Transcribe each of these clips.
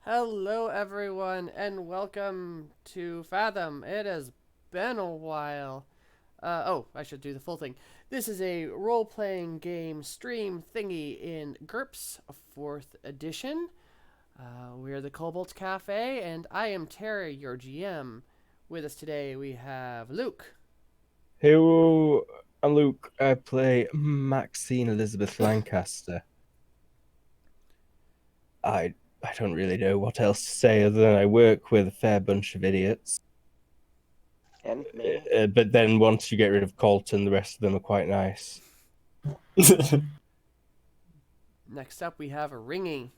Hello, everyone, and welcome to Fathom. It has been a while. I should do the full thing. This is a role playing game stream thingy in GURPS 4th edition. We're the Cobalt Cafe, and I am Terry, your GM. With us today, we have Luke. Hello, I'm Luke. I play Maxine Elizabeth Lancaster. I I don't really know what else to say other than I work with a fair bunch of idiots. And me. But then once you get rid of Colton, the rest of them are quite nice. Next up, we have Ringy.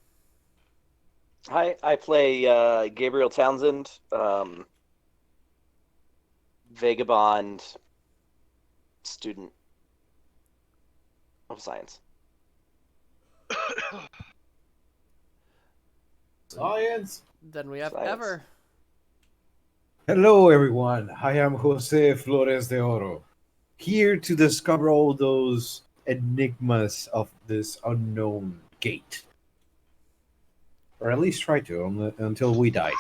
Hi, I play Gabriel Townsend, vagabond student of science. Science. Then we have Science. Ever. Hello, everyone. I am Jose Flores de Oro, here to discover all those enigmas of this unknown gate. Or at least try to, until we die,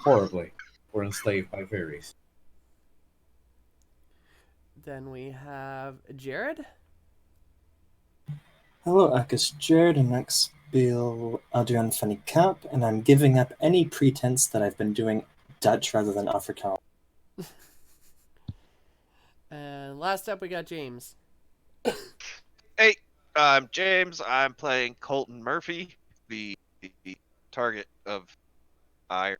horribly, or enslaved by fairies. Then we have Jared. Hello, ek is Jared, and I speel Adrian van die Kaap, and I'm giving up any pretense that I've been doing Dutch rather than Afrikaans. And last up, we got James. Hey, I'm James. I'm playing Colton Murphy, the target of ire.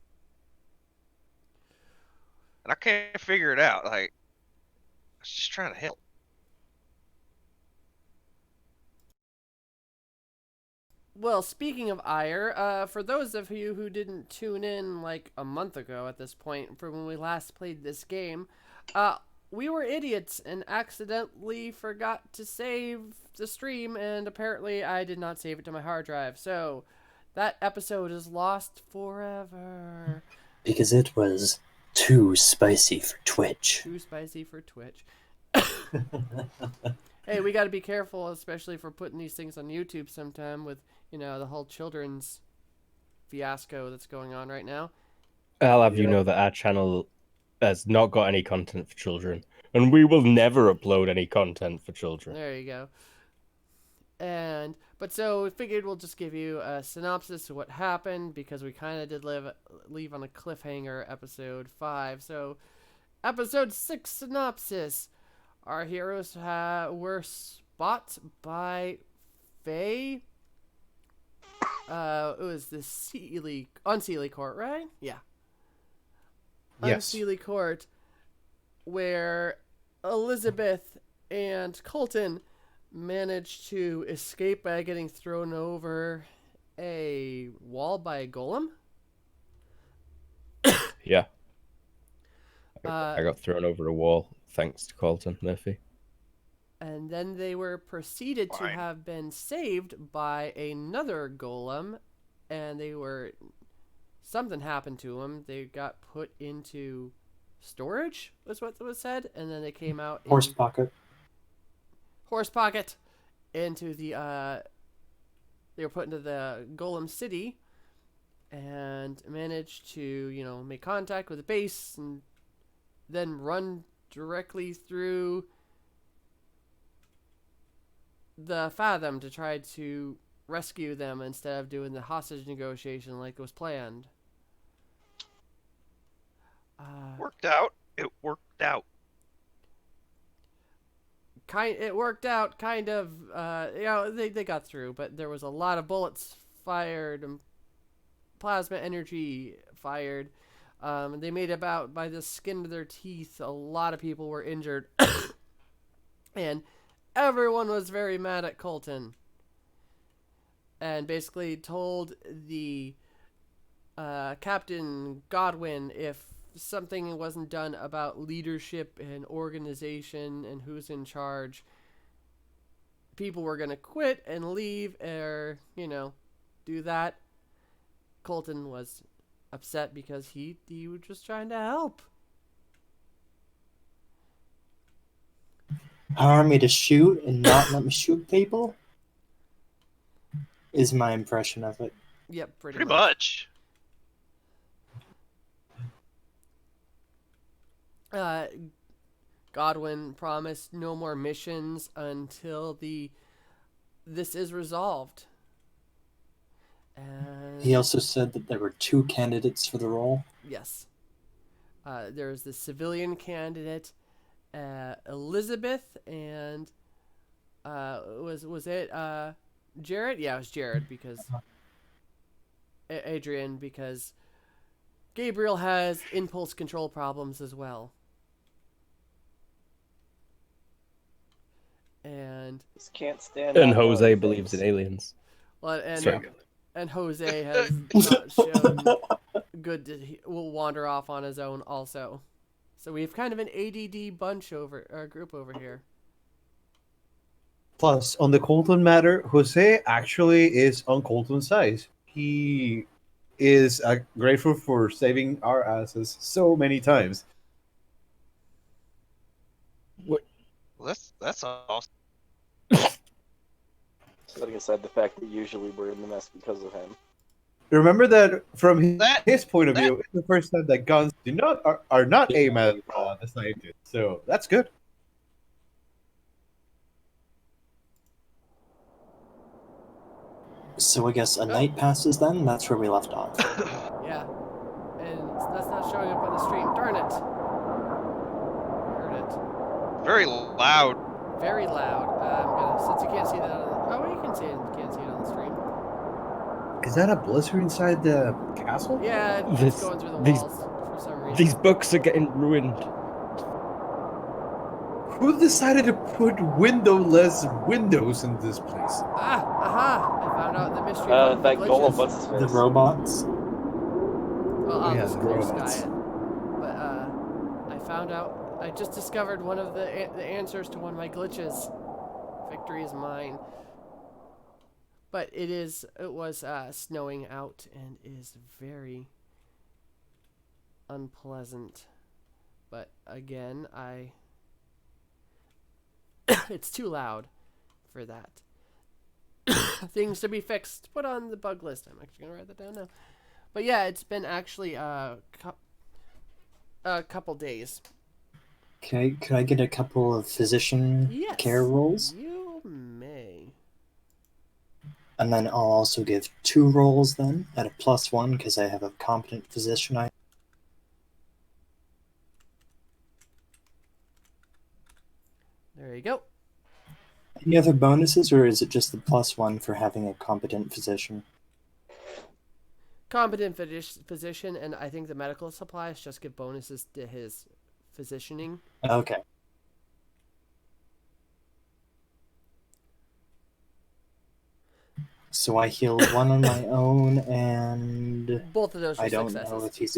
And I can't figure it out. Like, I was just trying to help. Well, speaking of ire, for those of you who didn't tune in like a month ago at this point, from when we last played this game, we were idiots and accidentally forgot to save the stream, and apparently I did not save it to my hard drive. So that episode is lost forever. Because it was too spicy for Twitch. Too spicy for Twitch. Hey, we got to be careful, especially for putting these things on YouTube sometime with, the whole children's fiasco that's going on right now. I'll have you know that our channel has not got any content for children, and we will never upload any content for children. There you go. But so we figured we'll just give you a synopsis of what happened, because we kind of did leave on a cliffhanger episode 5. So episode 6 synopsis. Our heroes were spot by Faye. It was the Unseelie Court, right? Yeah. Yes. Unseelie Court, where Elizabeth and Colton managed to escape by getting thrown over a wall by a golem. Yeah. I got thrown over a wall thanks to Colton Murphy. And then they were proceeded to have been saved by another golem, and something happened to them. They got put into storage, was what was said, and then they came out Horse pocket. into the they were put into the golem city and managed to make contact with the base and then run directly through the Fathom to try to rescue them instead of doing the hostage negotiation like was planned. Worked out. It worked out. It worked out, kind of. They got through, but there was a lot of bullets fired and plasma energy fired. They made about, by the skin of their teeth, a lot of people were injured. And everyone was very mad at Colton. And basically told the Captain Godwin if something wasn't done about leadership and organization and who's in charge, people were going to quit and leave or, do that. Colton was upset because he was just trying to help. Hire me to shoot and not let me shoot people? Is my impression of it. Yep, Pretty much. uh, Godwin promised no more missions until this is resolved. And He also said that there were 2 candidates for the role. yes, there's the civilian candidate, Elizabeth, and was it Jared? Yeah, it was Jared because Adrian, because Gabriel has impulse control problems as well. And Just can't stand. And not Jose knowing believes in things. aliens. well, Sorry. and Jose has not shown good. Will wander off on his own also. So we have kind of an ADD group over here. Plus, on the Colton matter, Jose actually is on Colton's side. He is grateful for saving our asses so many times. Well, that's awesome. Setting aside the fact that usually we're in the mess because of him. Remember that from his, That- his point of view, it's the first time that guns are not aimed at the scientist. So that's good. So I guess a night passes then? That's where we left off. Yeah, and that's not showing up on the stream. Darn it! Heard it. Very loud. Very loud. Since you can't see that. You can see it. You can't see it on the stream. Is that a blizzard inside the castle? Yeah, it's This- going through the these- walls for some reason. These books are getting ruined. Who decided to put windowless windows in this place? Aha! I found out the mystery of the That glitches. golem, what's his face? The robots. Well, I'll Yeah, just the clear robots. sky it. But I found out. I just discovered one of the answers to one of my glitches. Victory is mine. But it was snowing out and is very unpleasant. But again, it's too loud for that. Things to be fixed. Put on the bug list. I'm actually gonna write that down now. But yeah, it's been actually a couple days. Okay, could I get a couple of physician Yes. care rolls? You may. And then I'll also give 2 rolls then at a +1 because I have a competent physician. There you go. Any other bonuses, or is it just the +1 for having a competent physician? Competent physician, and I think the medical supplies just give bonuses to his physicianing. Okay. So I heal 1 on my own, and Both of those are I don't successes. know if he's.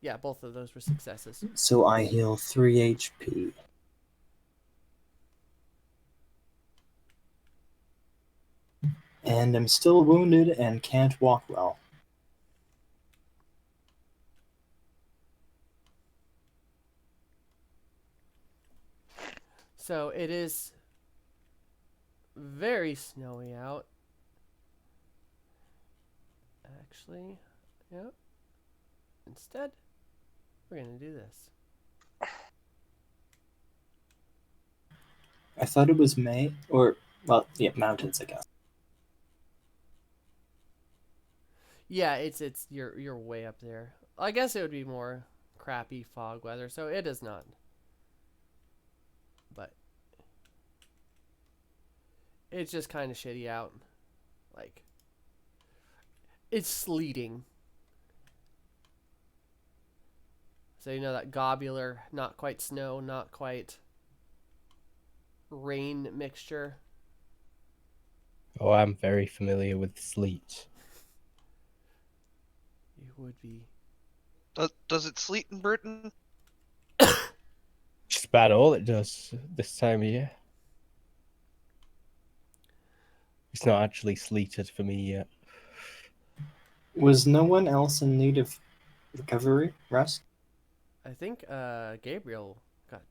Yeah, both of those were successes. So I heal 3 HP. And I'm still wounded and can't walk well. So it is very snowy out. Actually, yeah. Instead, we're gonna do this. I thought it was May, or, well, yeah, mountains, I guess. Yeah, it's you're way up there. I guess it would be more crappy fog weather, so it is not. But it's just kind of shitty out. Like, it's sleeting. So you know that globular, not quite snow, not quite rain mixture. Oh, I'm very familiar with sleet. You would be. Does it sleet in Britain? Just about all it does this time of year. It's not actually sleeted for me yet. Was no one else in need of recovery, rest? I think Gabriel got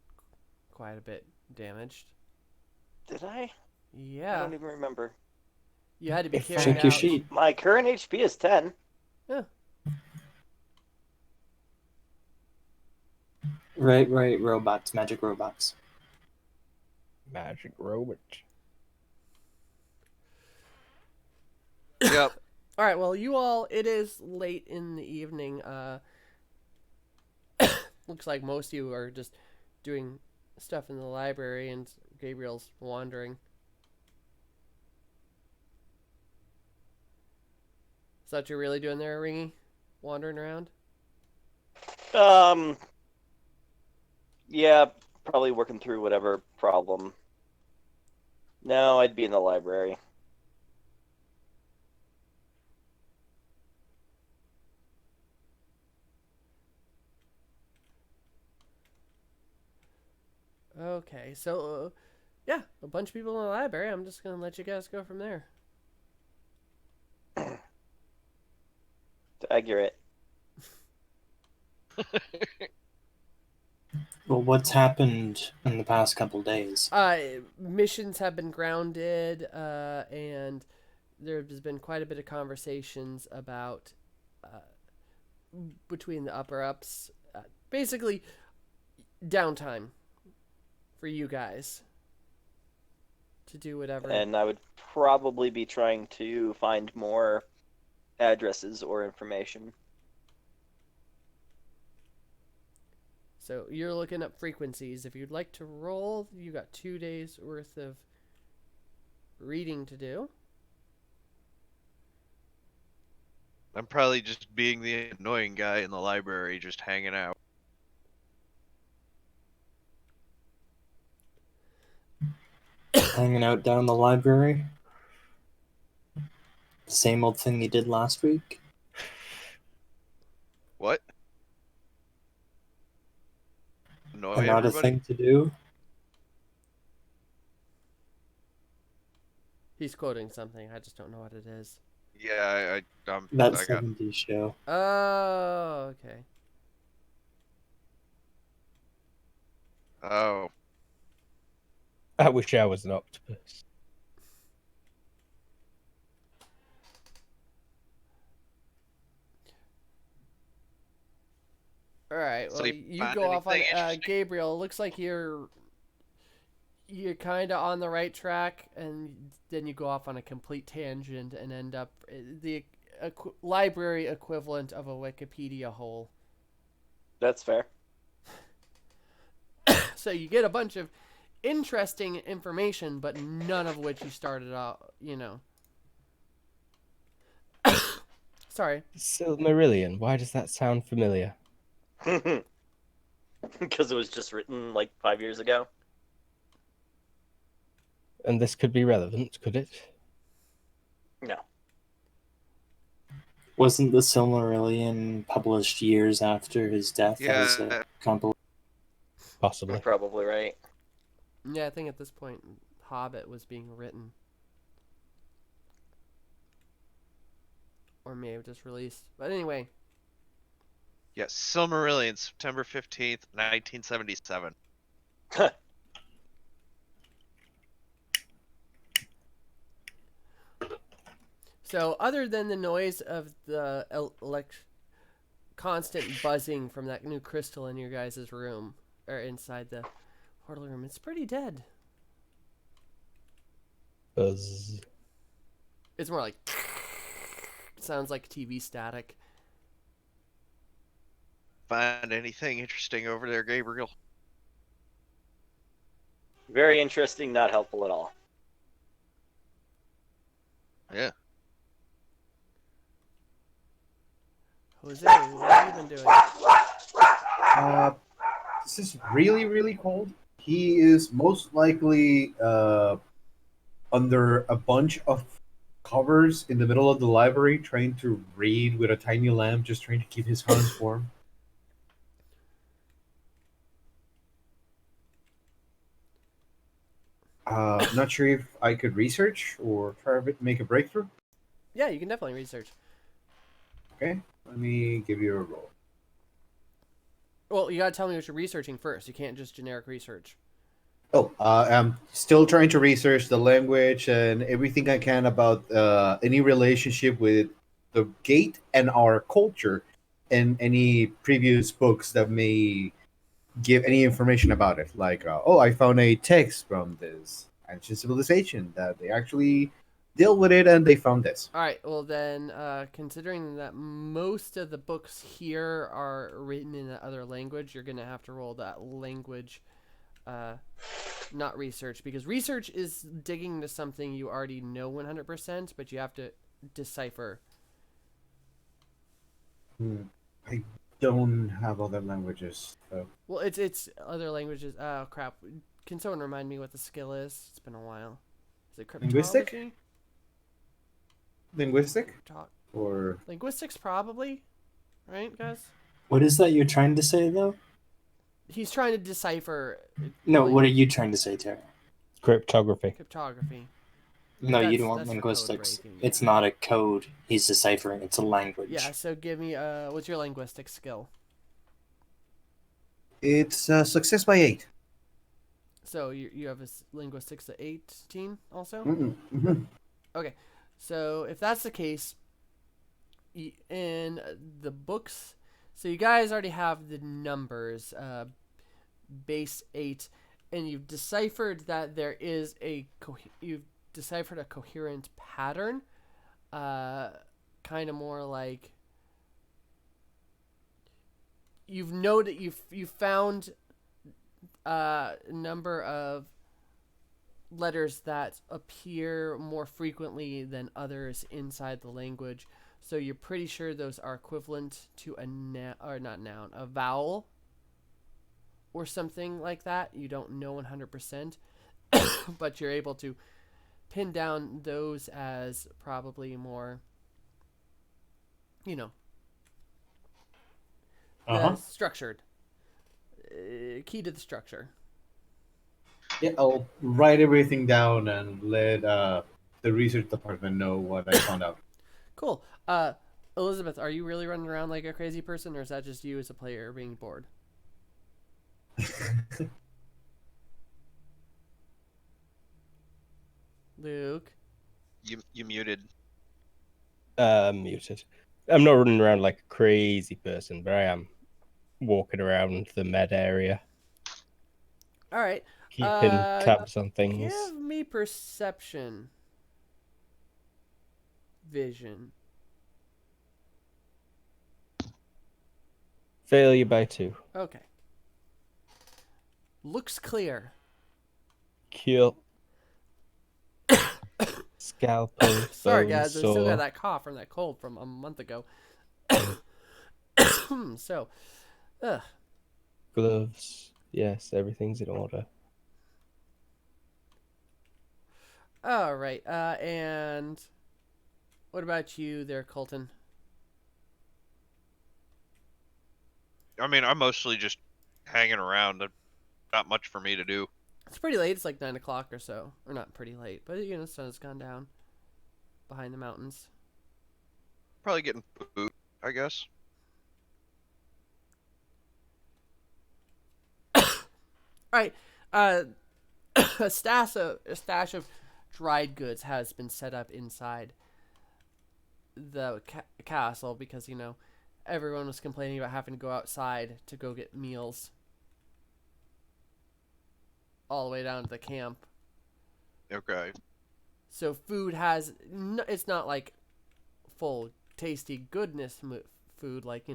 quite a bit damaged. Did I? I Yeah, don't even remember. you had to be If carried Check out. your sheet. My current HP is 10. Right, robots, magic robots. Magic robot. Yep. All right. Well, you all. It is late in the evening. Looks like most of you are just doing stuff in the library, and Gabriel's wandering. Is that what you're really doing there, Ringy? Wandering around? Yeah, probably working through whatever problem. No, I'd be in the library. Okay, so yeah, a bunch of people in the library. I'm just gonna let you guys go from there. Accurate. Well, what's happened in the past couple days? Missions have been grounded, and there's been quite a bit of conversations about between the upper ups, basically downtime for you guys to do whatever. And I would probably be trying to find more addresses or information. So you're looking up frequencies. If you'd like to roll, you got 2 days worth of reading to do. I'm probably just being the annoying guy in the library, just hanging out. Hanging out down in the library? The same old thing you did last week? What? Annoy And not a everybody? thing to do? He's quoting something. I just don't know what it is. Yeah, That I got 70s show. Oh, okay. oh. I wish I was an octopus. All right. So Well, you you find go off on anything interesting? Gabriel. Looks like you're kind of on the right track, and then you go off on a complete tangent and end up the library equivalent of a Wikipedia hole. That's fair. So you get a bunch of interesting information, but none of which you started out, Sorry. Silmarillion. Why does that sound familiar? Because it was just written like 5 years ago. And this could be relevant, could it? No. Wasn't the Silmarillion published years after his death as a Yeah. compilation? Possibly. You're probably right. Yeah, I think at this point, Hobbit was being written. Or may have just released. But anyway. Yes, Silmarillion, September 15th, 1977. So, other than the noise of the constant buzzing from that new crystal in your guys' room, or inside the portal room, it's pretty dead. Buzz. It's more like it sounds like TV static. Find anything interesting over there, Gabriel? Very interesting, not helpful at all. Yeah. Jose, what have you been doing? This is really, really cold. He is most likely under a bunch of covers in the middle of the library, trying to read with a tiny lamp, just trying to keep his hands warm. Not sure if I could research or try to make a breakthrough. Yeah, you can definitely research. Okay, let me give you a roll. Well, you gotta tell me what you're researching first. You can't just generic research. Oh, I'm still trying to research the language and everything I can about any relationship with the gate and our culture, and any previous books that may give any information about it. Like, oh, I found a text from this ancient civilization that they actually deal with it, and they found this. All right. Well, then, considering that most of the books here are written in another language, you're gonna have to roll that language, not research, because research is digging into something you already know 100%, but you have to decipher. I don't have other languages. So. Well, it's other languages. Oh crap! Can someone remind me what the skill is? It's been a while. Is it Linguistic? cryptology? Linguistic Crypto- or Linguistics, probably. Right, guys? What is that you're trying to say, though? He's trying to decipher. No, like, what are you trying to say, Terry? Cryptography. Cryptography. No, you That's- don't want that's for code linguistics. breaking, It's yeah. not a code he's deciphering, it's a language. Yeah. So give me what's your linguistic skill? it's success by 8. So you have a linguistics at 18 also. Mm-mm. Okay, so if that's the case, in the books, so you guys already have the numbers, base 8, and you've deciphered that there is you've deciphered a coherent pattern, kind of more like you've noted you've found a number of letters that appear more frequently than others inside the language. So you're pretty sure those are equivalent to a a vowel or something like that. You don't know 100%, but you're able to pin down those as probably more, structured. Key to the structure. Yeah, I'll write everything down and let the research department know what I found out. Cool. Elizabeth, are you really running around like a crazy person, or is that just you as a player being bored? Luke? You muted. Muted. I'm not running around like a crazy person, but I am walking around the med area, All right. keeping tabs on things. Give me perception. Vision. Failure by 2. Okay. Looks clear. Kill. Scalpel. Sorry, bone guys. I still saw. got that cough from that cold from a month ago. So, Gloves. Yes, everything's in order. all right. And what about you there, Colton? I mean, I'm mostly just hanging around. There's not much for me to do. It's pretty late. It's like 9 o'clock or so. Or not pretty late, but the sun has gone down behind the mountains. Probably getting food, I guess. All right. A stash of dried goods has been set up inside the castle because everyone was complaining about having to go outside to go get meals all the way down to the camp. Okay. So food has it's not like full tasty goodness food like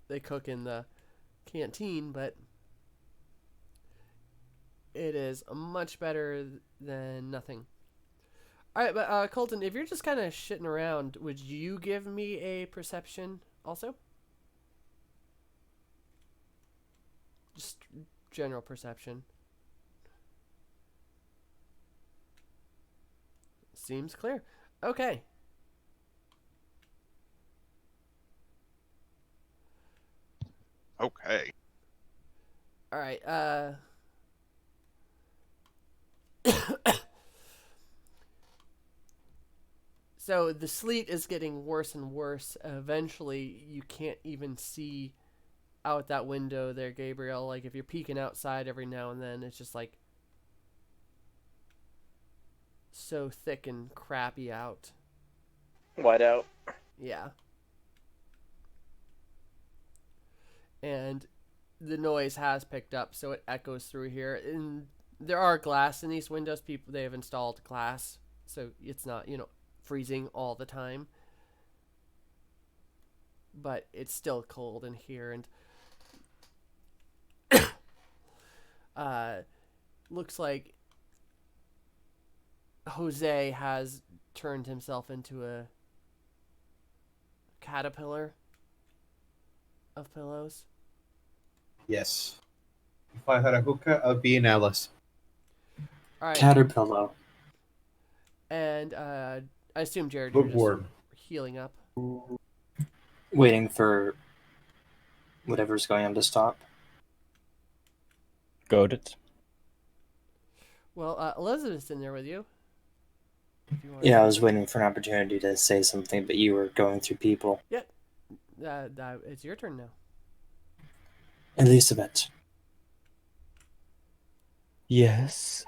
they cook in the canteen, but it is much better than nothing. All right, but Colton, if you're just kind of shitting around, would you give me a perception also? Just general perception. Seems clear. Okay. Okay. All right. So the sleet is getting worse and worse. Eventually, you can't even see out that window there, Gabriel. Like, if you're peeking outside every now and then, it's just like so thick and crappy out. White out. Yeah. And the noise has picked up, so it echoes through here. And there are glass in these windows. People, they have installed glass, so it's not, freezing all the time. But it's still cold in here, and looks like Jose has turned himself into a caterpillar of pillows. Yes. If I had a hookah, I'd be an Alice. All right, Caterpillar. and I assume Jared, you're just Bookworm. healing up. Waiting for whatever's going on to stop. Got it. Well, Elizabeth's in there with you. If you want Yeah, I to- was waiting for an opportunity to say something, but you were going through people. It's your turn now. Elizabeth, Yes.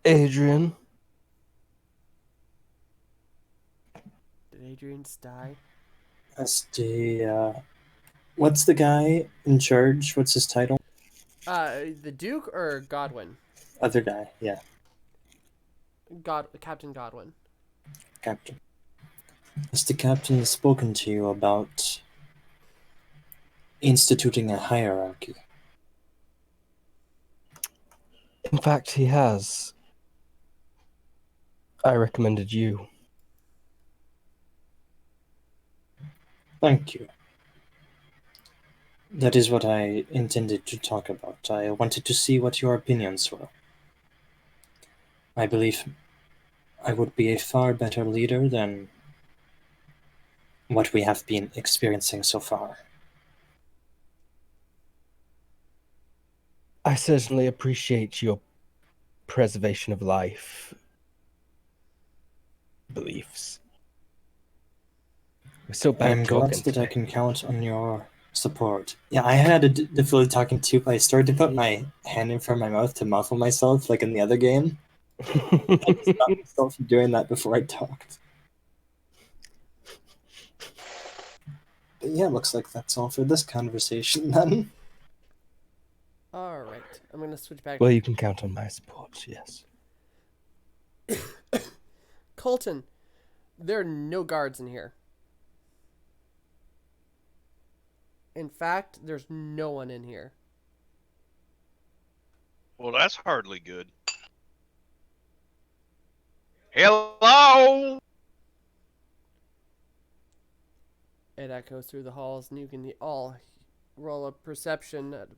Adrian. Did Adrian die? that's what's the guy in charge? What's his title? The Duke or Godwin? Other guy, yeah, Captain Godwin. captain. Has the captain spoken to you about instituting a hierarchy? In fact, he has. I recommended you. Thank you. That is what I intended to talk about. I wanted to see what your opinions were. I believe I would be a far better leader than what we have been experiencing so far. I certainly appreciate your preservation of life beliefs. We're so bad I'm glad talking that I today. can count on your support. Yeah, I had a difficulty talking too, but I started to put my hand in front of my mouth to muffle myself, like in the other game. I stopped myself from doing that before I talked. But yeah, looks like that's all for this conversation then. All right, I'm gonna switch back. Well, you can count on my support, yes. Colton, there are no guards in here. In fact, there's no one in here. Well, that's hardly good. Hello? It echoes through the halls, and you can all roll a perception at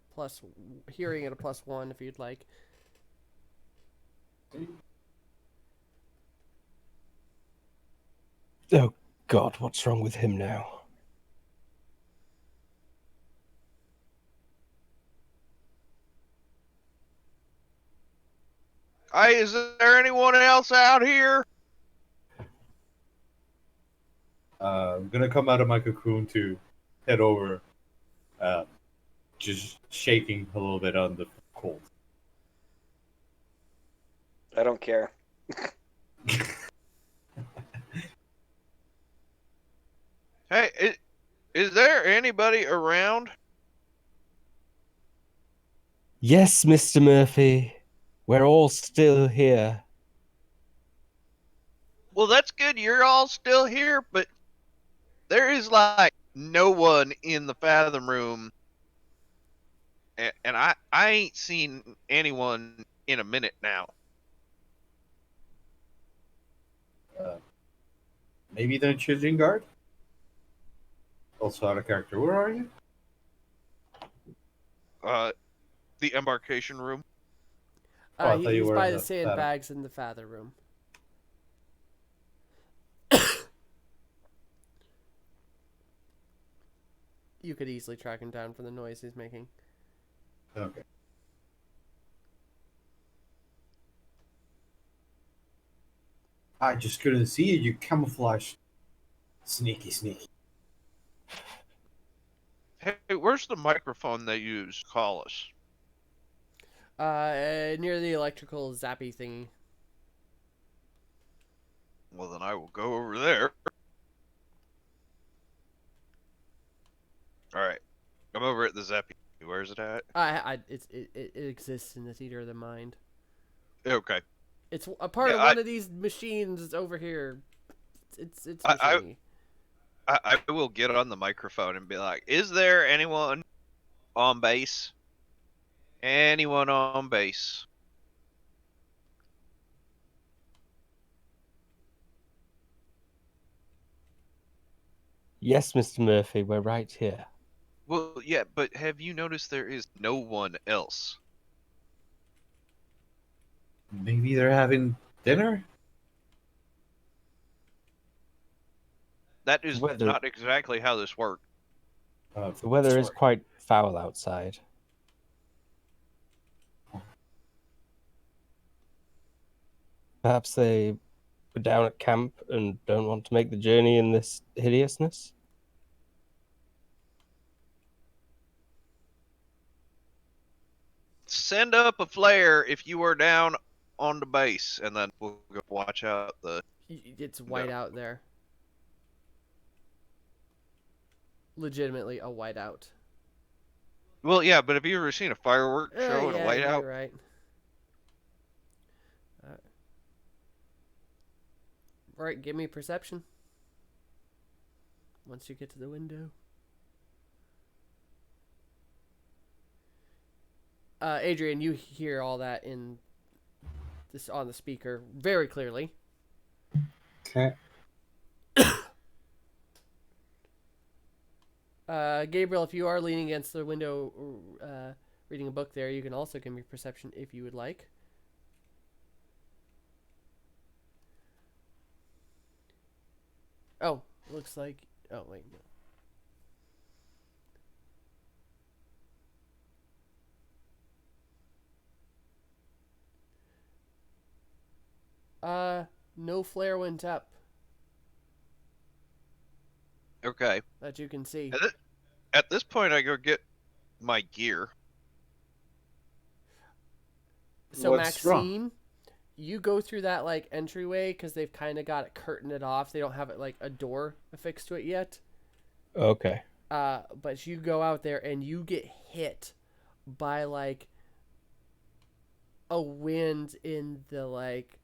hearing at a +1 if you'd like. Oh, God, what's wrong with him now? Hey, is there anyone else out here? I'm gonna come out of my cocoon to head over, just shaking a little bit on the cold. I don't care. Hey, is there anybody around? Yes, Mr. Murphy. We're all still here. Well, that's good. You're all still here, but there is like no one in the Fathom room, and I ain't seen anyone in a minute now. Maybe the Children Guard? Also out of character. Where are you? The embarkation room. Oh, I thought you He's were by in the the sandbags in the father room. You could easily track him down from the noise he's making. Okay. I just couldn't see you. You camouflaged. Sneaky, sneaky. Hey, where's the microphone they use? Call us. Near the electrical zappy thingy. then I will go over there. All right, I'm over at the Zeppy. Where's it at? It exists in the theater of the mind. Okay. It's a part Yeah, of one of these machines over here. It's machine. I will get on the microphone and be like, "Is there anyone on base? Anyone on base?" Yes, Mr. Murphy, we're right here. Well, yeah, but have you noticed there is no one else? Maybe they're having dinner? That is Whether- not exactly how this works. The weather is Sorry. quite foul outside. Perhaps they were down at camp and don't want to make the journey in this hideousness? Send up a flare if you are down on the base, and then we'll go watch out the. It's white out there. Legitimately a whiteout. Well, yeah, but have you ever seen a firework show in a Yeah, whiteout? you're right. Right, give me perception. Once you get to the window. Adrian, you hear all that in this on the speaker very clearly. Okay. Gabriel, if you are leaning against the window, reading a book there, you can also give me perception if you would like. Oh, looks like. Oh wait, no. No flare went up Okay. that you can see. At this point, I go get my gear. So What's wrong? Maxine, you go through that like entryway because they've kind of got it curtained it off. They don't have it like a door affixed to it yet. Okay. But you go out there and you get hit by like a wind in the like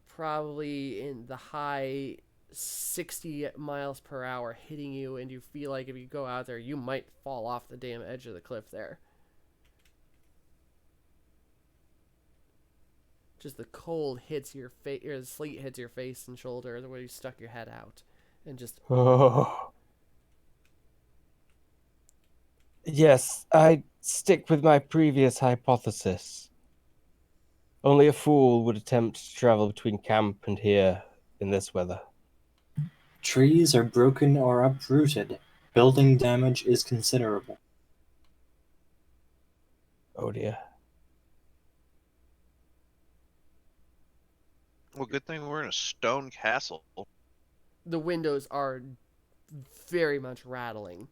probably in the high 60 miles per hour hitting you, and you feel like if you go out there you might fall off the damn edge of the cliff there. Just the cold hits your face, or the sleet hits your face and shoulder the way you stuck your head out, and just Oh. Yes, I stick with my previous hypothesis. Only a fool would attempt to travel between camp and here in this weather. Trees are broken or uprooted. Building damage is considerable. Oh dear. Well, good thing we're in a stone castle. the windows are very much rattling.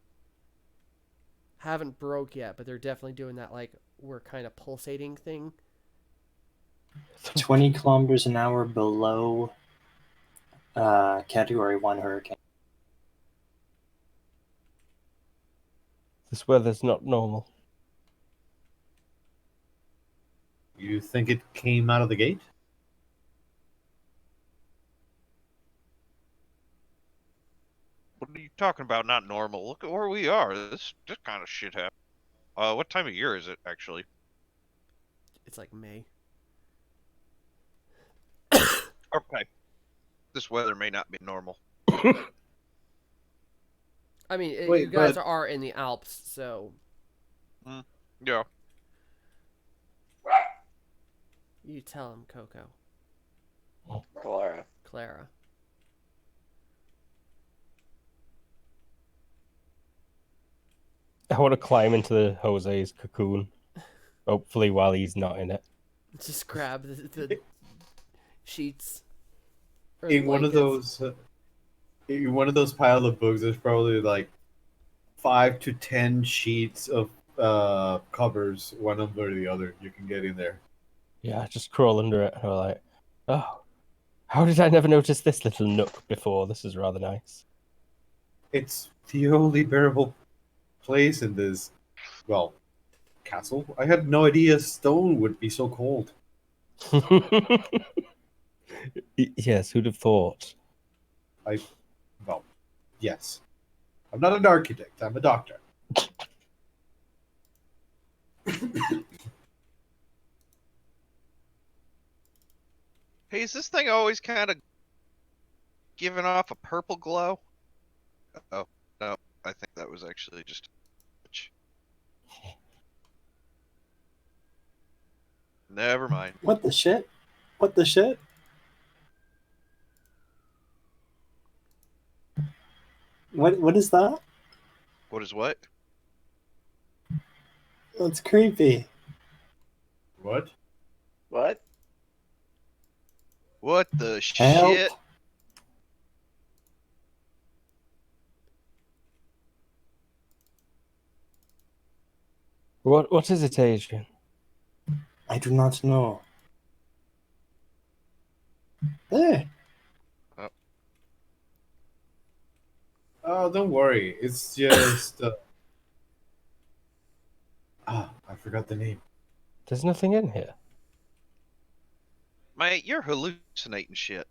Haven't broke yet, but they're definitely doing that like we're kind of pulsating thing. 20 kilometers an hour below Category 1 hurricane. This weather's not normal. You think it came out of the gate? What are you talking about? Not normal. Look at where we are. This kind of shit happened. What time of year is it actually? It's like May. Okay. This weather may not be normal. I mean, Wait, you guys but- are in the Alps, so Yeah. you tell him, Coco, Clara. I want to climb into Jose's cocoon. Hopefully while he's not in it. Just grab the sheets. Or In one of blankets. those, in one of those pile of books, there's probably like 5 to 10 sheets of covers, one under the other. You can get in there. Yeah, just crawl under it. And we're like, oh, How did I never notice this little nook before? This is rather nice. It's the only bearable place in this, well, castle. I had no idea stone would be so cold. Yes, who'd have thought? Well, yes. I'm not an architect, I'm a doctor. Hey, is this thing always kind of giving off a purple glow? Oh, no. I think that was actually just a glitch. Never mind. What the shit? What the shit? What is that? What is what? That's creepy. What? What? What the Help. shit? What is it, Adrian? I do not know. There. Oh, don't worry. It's just. I forgot the name. There's nothing in here. Mate, you're hallucinating shit.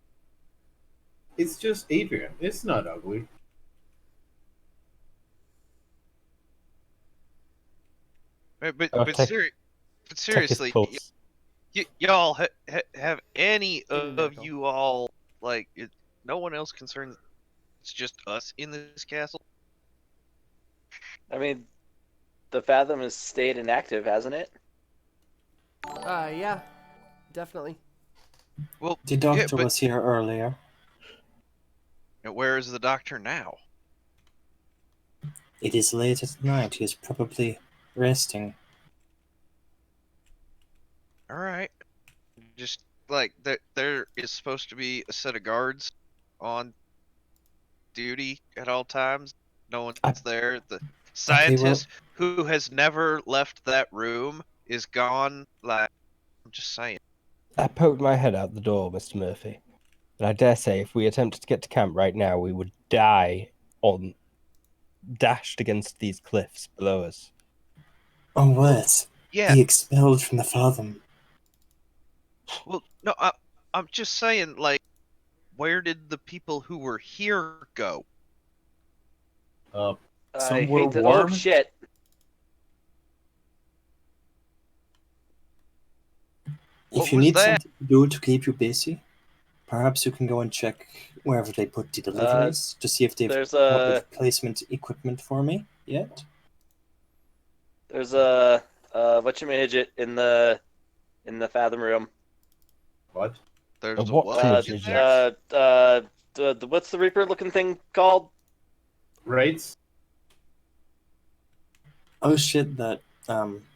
It's just Adrian. It's not ugly. But Oh, check his seriously, pulse. y'all have any Even of medical. you all like no one else concerned? It's just us in this castle. I mean, the Fathom has stayed inactive, hasn't it? Yeah, definitely. Well, The yeah, doctor but was here earlier. where is the doctor now? It is late at night. He is probably resting. All right, just like there is supposed to be a set of guards on duty at all times. No one's there. The Okay, well, scientist who has never left that room is gone. Like, I'm just saying. I poked my head out the door, Mr. Murphy. And I dare say if we attempted to get to camp right now, we would die on dashed against these cliffs below us. oh what? Yeah. Be expelled from the Fathom. Well, no, I'm just saying. Like, where did the people who were here go? I Somewhere hate to. warm? Oh shit! What If you was need that? something to do to keep you busy, perhaps you can go and check wherever they put the deliveries to see if they've There's come up a with replacement equipment for me yet. there's a whatchamajigit in the Fathom room. What? There's And a what what can in it there? What's the Reaper looking thing called? Right? Oh shit, that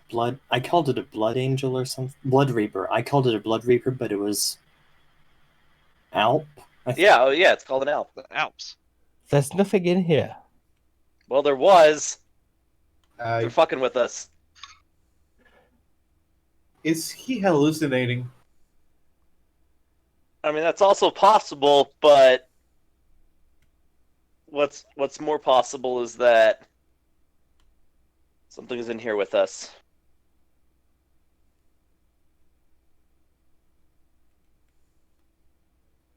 blood. I called it a blood angel or something. Blood reaper. I called it a blood reaper, but it was Alp. Yeah, oh yeah, it's called an Alp. The Alps. There's nothing in here. Well, there was. Uh, They're fucking with us. is he hallucinating? I mean, that's also possible, but what's more possible is that something's in here with us.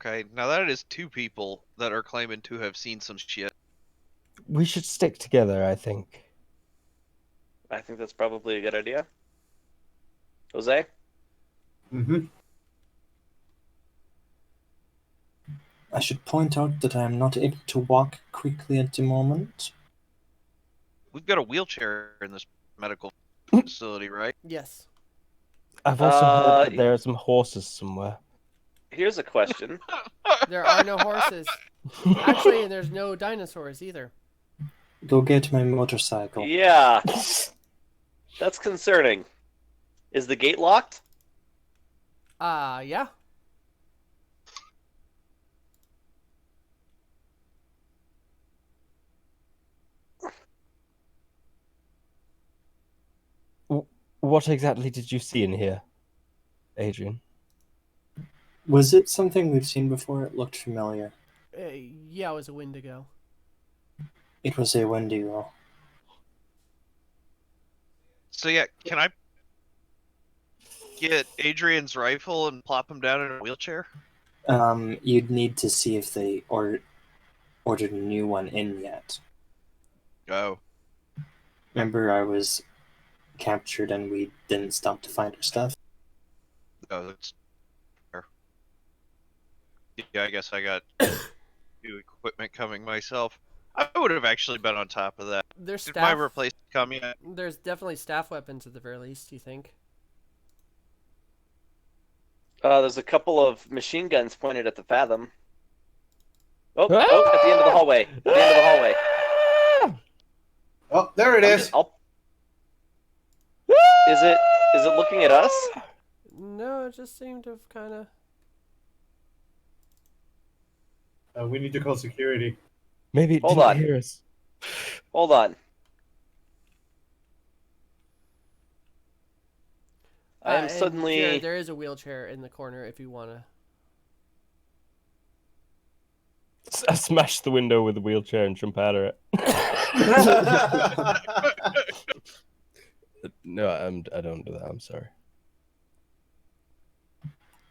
Okay, now that is two people that are claiming to have seen some shit. We should stick together, I think. I think that's probably a good idea. Jose? Mm-hmm. I should point out that I am not able to walk quickly at the moment. We've got a wheelchair in this medical facility, right? Yes. I've also heard that there are some horses somewhere. Here's a question. There are no horses. Actually, and there's no dinosaurs either. Go get my motorcycle. Yeah, that's concerning. Is the gate locked? Yeah. What exactly did you see in here, Adrian? Was it something we've seen before? It looked familiar. Yeah, it was a Wendigo. It was a Wendigo. So yeah, can I get Adrian's rifle and plop him down in a wheelchair? You'd need to see if they ordered a new one in yet. Oh. Remember, I was captured and we didn't stop to find our stuff. Oh, that's fair. Yeah, I guess I got new equipment coming myself. I would have actually been on top of that. There's Did my staff. replacement come yet? There's definitely staff weapons at the very least. You think? There's a couple of machine guns pointed at the Fathom. Oh, at the end of the hallway. At the end of the hallway. Oh, there it is. Is it looking at us? No, it just seemed to have kind of. We need to call security. Maybe it Hold didn't on. hear us. Hold on. I am And suddenly. Jared, there is a wheelchair in the corner if you wanna. I smashed the window with the wheelchair and jump out of it. No, I don't do that. I'm sorry.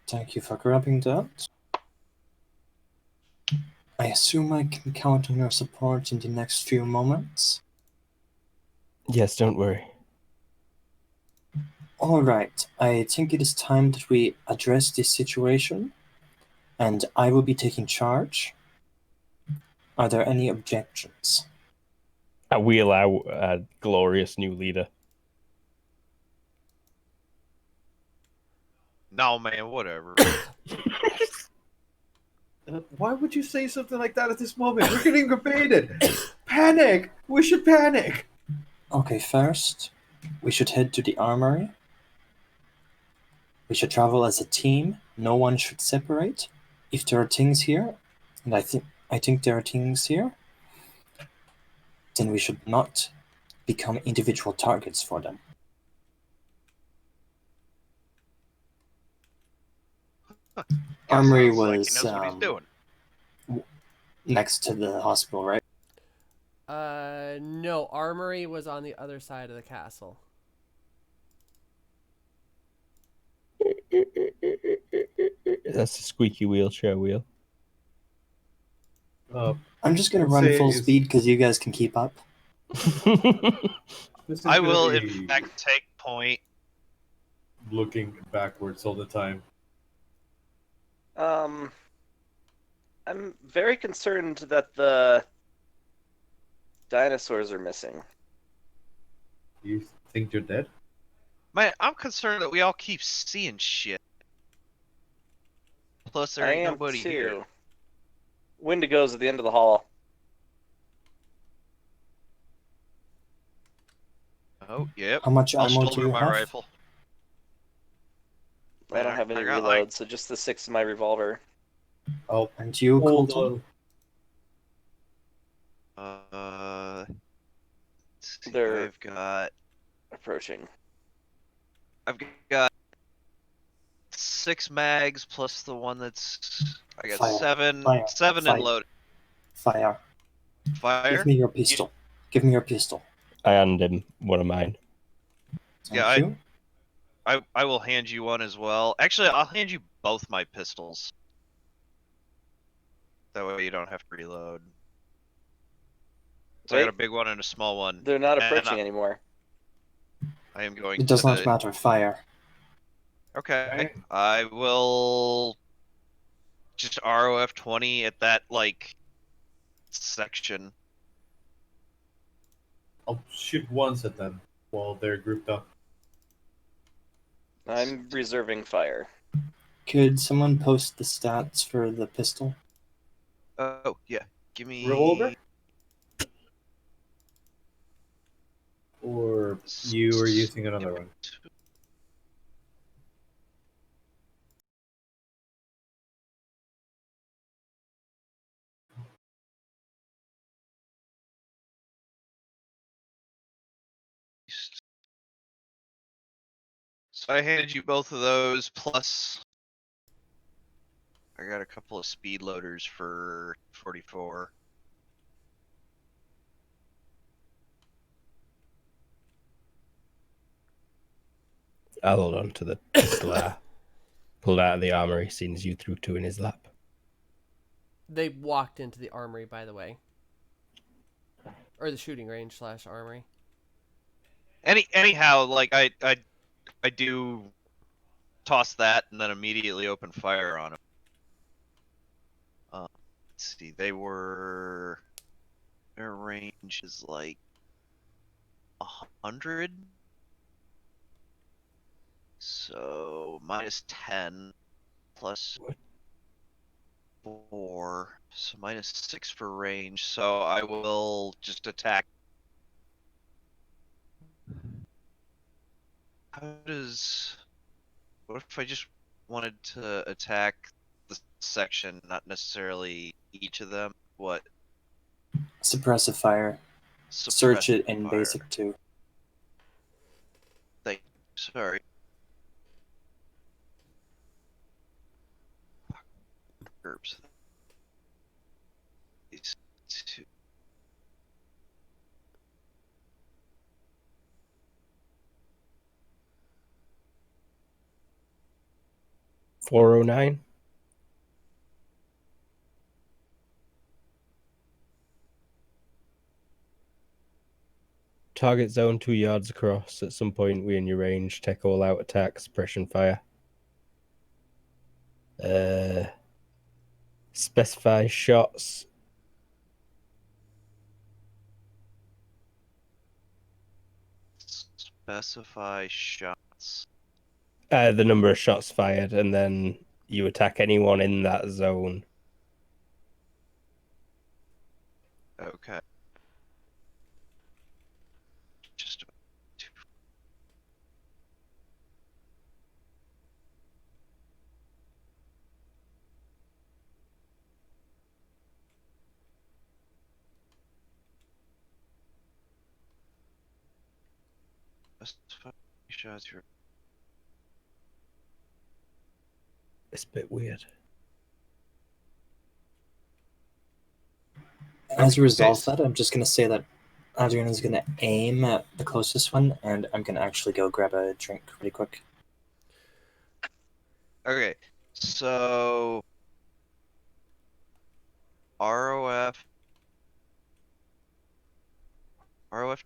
Thank you for grabbing that. I assume I can count on your support in the next few moments. Yes, don't worry. Alright, I think it is time that we address this situation, and I will be taking charge. Are there any objections? I wheel out a glorious new leader. No, man, whatever. Why would you say something like that at this moment? We're getting invaded. Panic! We should panic. Okay, first, we should head to the armory. We should travel as a team. No one should separate. If there are things here, and I think there are things here, then we should not become individual targets for them. Armory Sounds like he was knows what he's doing. next to the hospital, right? No, Armory was on the other side of the castle. That's a squeaky wheelchair wheel. I'm just gonna Let's run say full it's- speed because you guys can keep up. This is I gonna will, be in fact, take point. looking backwards all the time. I'm very concerned that the dinosaurs are missing. You think they're dead? Man, I'm concerned that we all keep seeing shit. Plus, there I ain't am nobody too. here. Wendigo's at the end of the hall. Oh, yep. How much I'll ammo do shoulder you my have? rifle. I don't have any got, reloads, so just the 6 in my revolver. Oh, And you, hold Colton? on. let's see, They're- I've got Approaching. 6 mags plus the one that's I got Fire. 7 Fire. 7 Fire. and loaded. Fire. Fire. Give me your pistol. Give me your pistol. I hand him one of mine. Thank Yeah, you. I will hand you one as well. Actually, I'll hand you both my pistols. That way you don't have to reload. So I Wait. got a big one and a small one. They're not And approaching anymore. I am going It does to not matter. Fire. Okay. Okay. I will just ROF 20 at that like section. I'll shoot once at them while they're grouped up. I'm reserving fire. Could someone post the stats for the pistol? Oh, yeah. Give me Revolver? Or you are using another one? So I handed you both of those plus I got a couple of speed loaders for 44. I'll hold on to the pistol I pulled out of the armory, seeing as you threw 2 in his lap. They walked into the armory, by the way. Or the shooting range / armory. Anyhow, like I do toss that and then immediately open fire on him. Let's see, their range is like 100. So -10 plus What? 4, so -6 for range. So I will just attack. What if I just wanted to attack the section, not necessarily each of them? What? Suppressive fire. Search it in Suppressive fire. basic too. Sorry. GURPS. These two. $409. Target zone 2 yards across. At some point within your range, take all out attack, suppression fire. Specify shots. Specify shots. The number of shots fired, and then you attack anyone in that zone. Okay. Just about two. Specify shots. It's a bit weird. As a result of that, I'm just going to say that Adrian is going to aim at the closest one, and I'm going to actually go grab a drink really quick. Okay, so ROF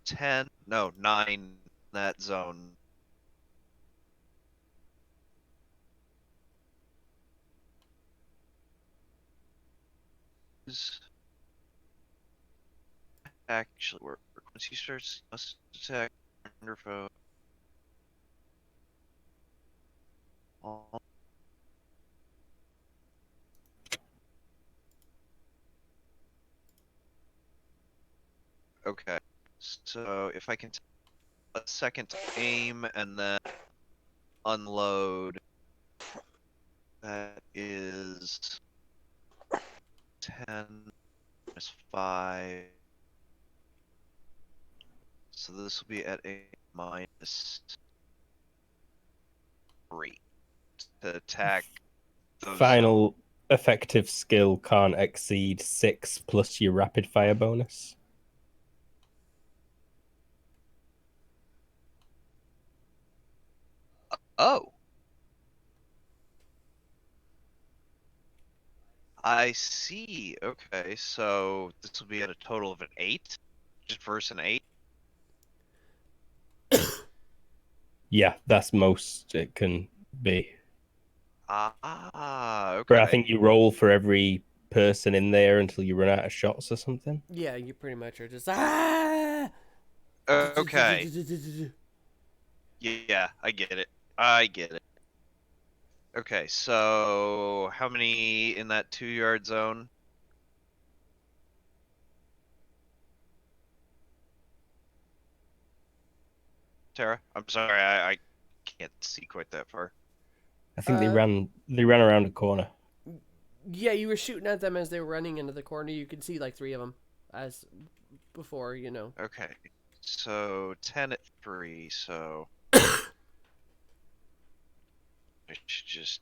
10, no, 9 that zone. Actually work. Once he starts, must attack under foe. Okay, so if I can a second to aim and then unload, that is 10 minus 5. So this will be at a -3 to attack those Final effective skill can't exceed 6 plus your rapid fire bonus. Oh. I see. Okay, so this will be at a total of an 8? Just versus an 8? Yeah, that's most it can be. Okay. But I think you roll for every person in there until you run out of shots or something. Yeah, you pretty much are just ah. Okay. Yeah, I get it. I get it. Okay, so how many in that 2-yard zone? Tara? I'm sorry, I can't see quite that far. I think they ran around a corner. Yeah, you were shooting at them as they were running into the corner. You could see like 3 of them as before, you know. Okay, so 10 at 3, so I should just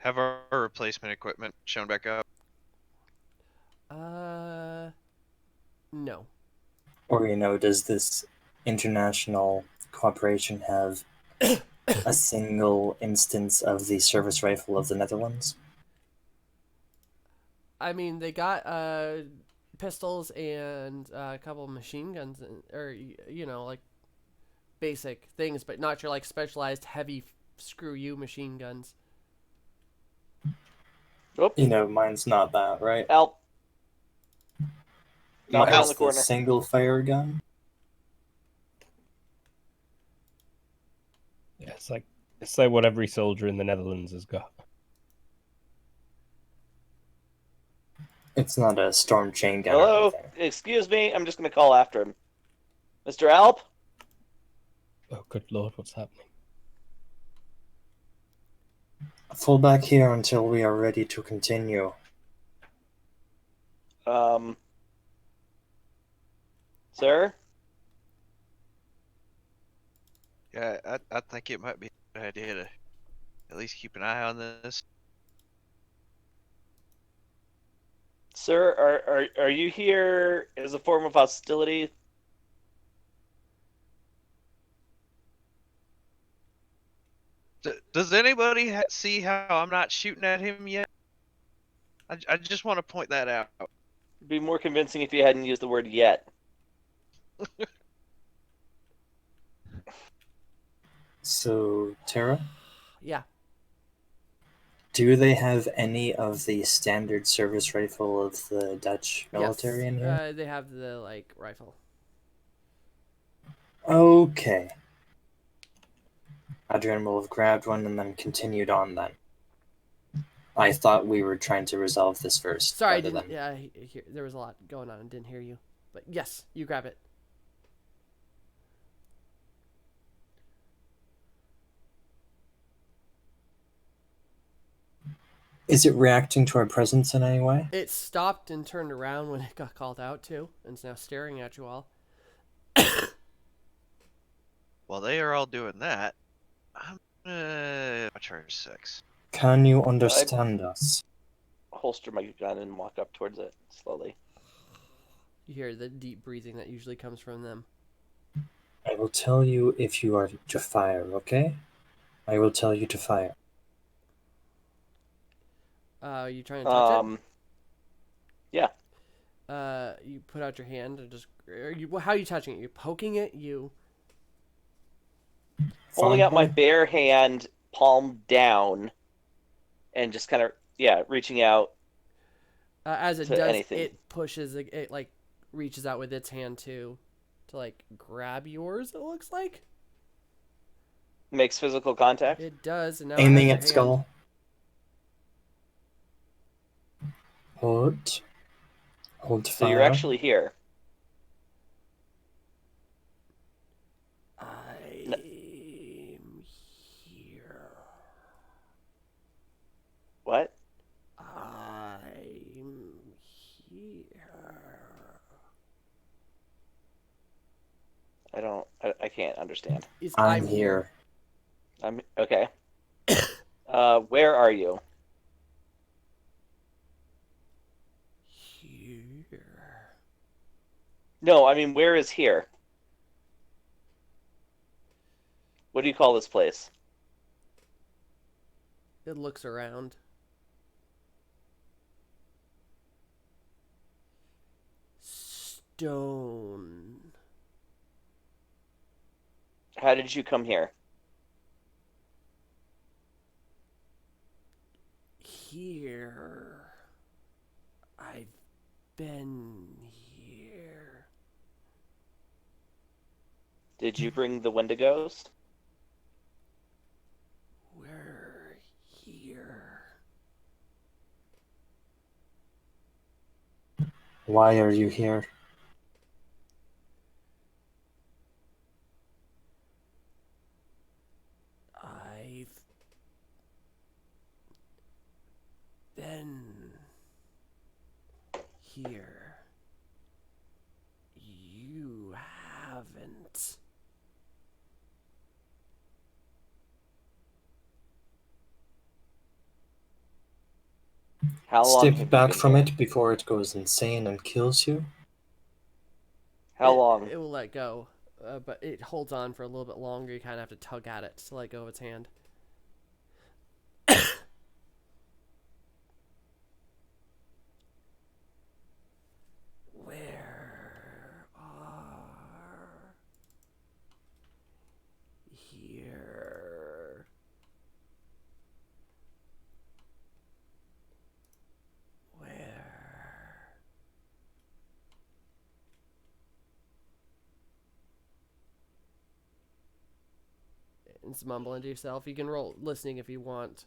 Have our replacement equipment shown back up? No. Or, does this international cooperation have a single instance of the service rifle of the Netherlands? I mean, they got pistols and a couple of machine guns, or like basic things, but not your like specialized heavy screw you machine guns. Oop, Mine's not that, right? Alp. Knock around Mine's the the corner. single fire gun. Yeah, it's like what every soldier in the Netherlands has got. It's not a storm chain gun or Hello? anything. Excuse me, I'm just going to call after him. Mr. Alp? Oh, good lord, what's happening? Fall back here until we are ready to continue. Sir? Yeah, I think it might be a good idea to at least keep an eye on this. Sir, are you here as a form of hostility? Does anybody see how I'm not shooting at him yet? I just want to point that out. It'd be more convincing if you hadn't used the word yet. So, Tara, Yeah. do they have any of the standard service rifle of the Dutch military in here? They have the like rifle. Okay. Adrian will have grabbed one and then continued on then. I thought we were trying to resolve this first. Sorry, I rather didn't. than- Yeah, there was a lot going on and didn't hear you. But yes, you grab it. Is it reacting to our presence in any way? It stopped and turned around when it got called out too, and is now staring at you all. While they are all doing that, I'm gonna charge 6. Can you understand us? Holster my gun and walk up towards it slowly. You hear the deep breathing that usually comes from them. I will tell you if you are to fire, okay? I will tell you to fire. You trying to touch Yeah. it? You put out your hand and just. How are you touching it? You poking it? You. Holding out my Fine. bare hand, palm down, and just kind of, reaching out. As it To does, anything. it pushes. It like reaches out with its hand too, to like grab yours. It looks like Makes physical contact. it does, and now Aiming it at has your hand. skull. Hold. Hold So fire. you're actually here. I'm here. What? I'm here. I can't understand. I'm here. I'm okay. Where are you? Here. No, I mean, where is here? What do you call this place? It looks around. Stone. How did you come here? Here. I've been here. Did you bring the Wendigos? We're here. Why are you here? I've been here. You haven't. How long have you Step back been from here? it before it goes insane and kills you. How long? It will let go, but it holds on for a little bit longer. You kind of have to tug at it to let go of its hand. Where are here? Where? It's mumbling to yourself. You can roll listening if you want.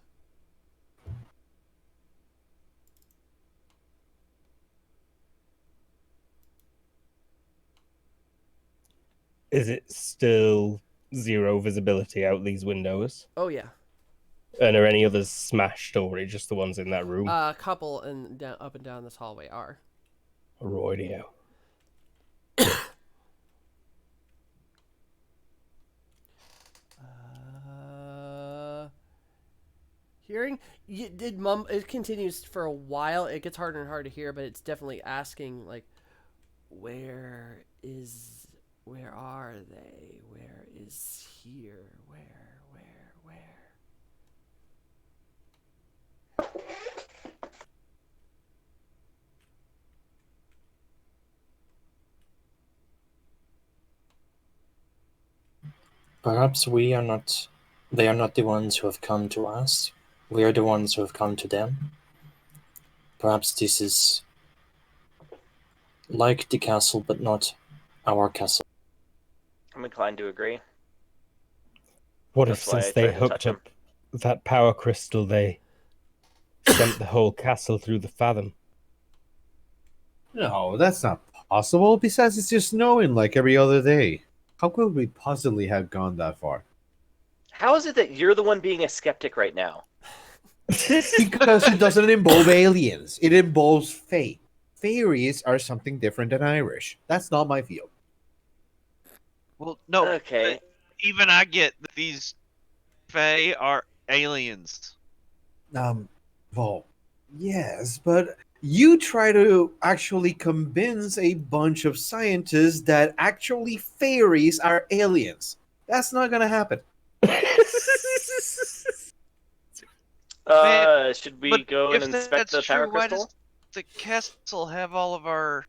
Is it still 0 visibility out these windows? Oh yeah, And are any others smashed, or are it just the ones in that room? a couple and down, up and down this hallway are. Roidio. Hearing you did it continues for a while. It gets harder and harder to hear, but it's definitely asking like, where are they? Where is here? Where? Perhaps we are not. They are not the ones who have come to us. We are the ones who have come to them. Perhaps this is like the castle, but not our castle. I'm inclined to agree. What That's if, why since I they tried to touch hooked up that power crystal, they sent the whole castle through the Fathom? No, that's not possible. Besides, it's just snowing like every other day. How could we possibly have gone that far? How is it that you're the one being a skeptic right now? Because it doesn't involve aliens. It involves fae. Fairies are something different than Irish. That's not my field. Well, no. Okay. But even I get that these Fae are aliens. Well, yes, but you try to actually convince a bunch of scientists that actually fairies are aliens. That's not gonna happen. Should we But go and if inspect that's the power true, why crystal? does the castle have all of our?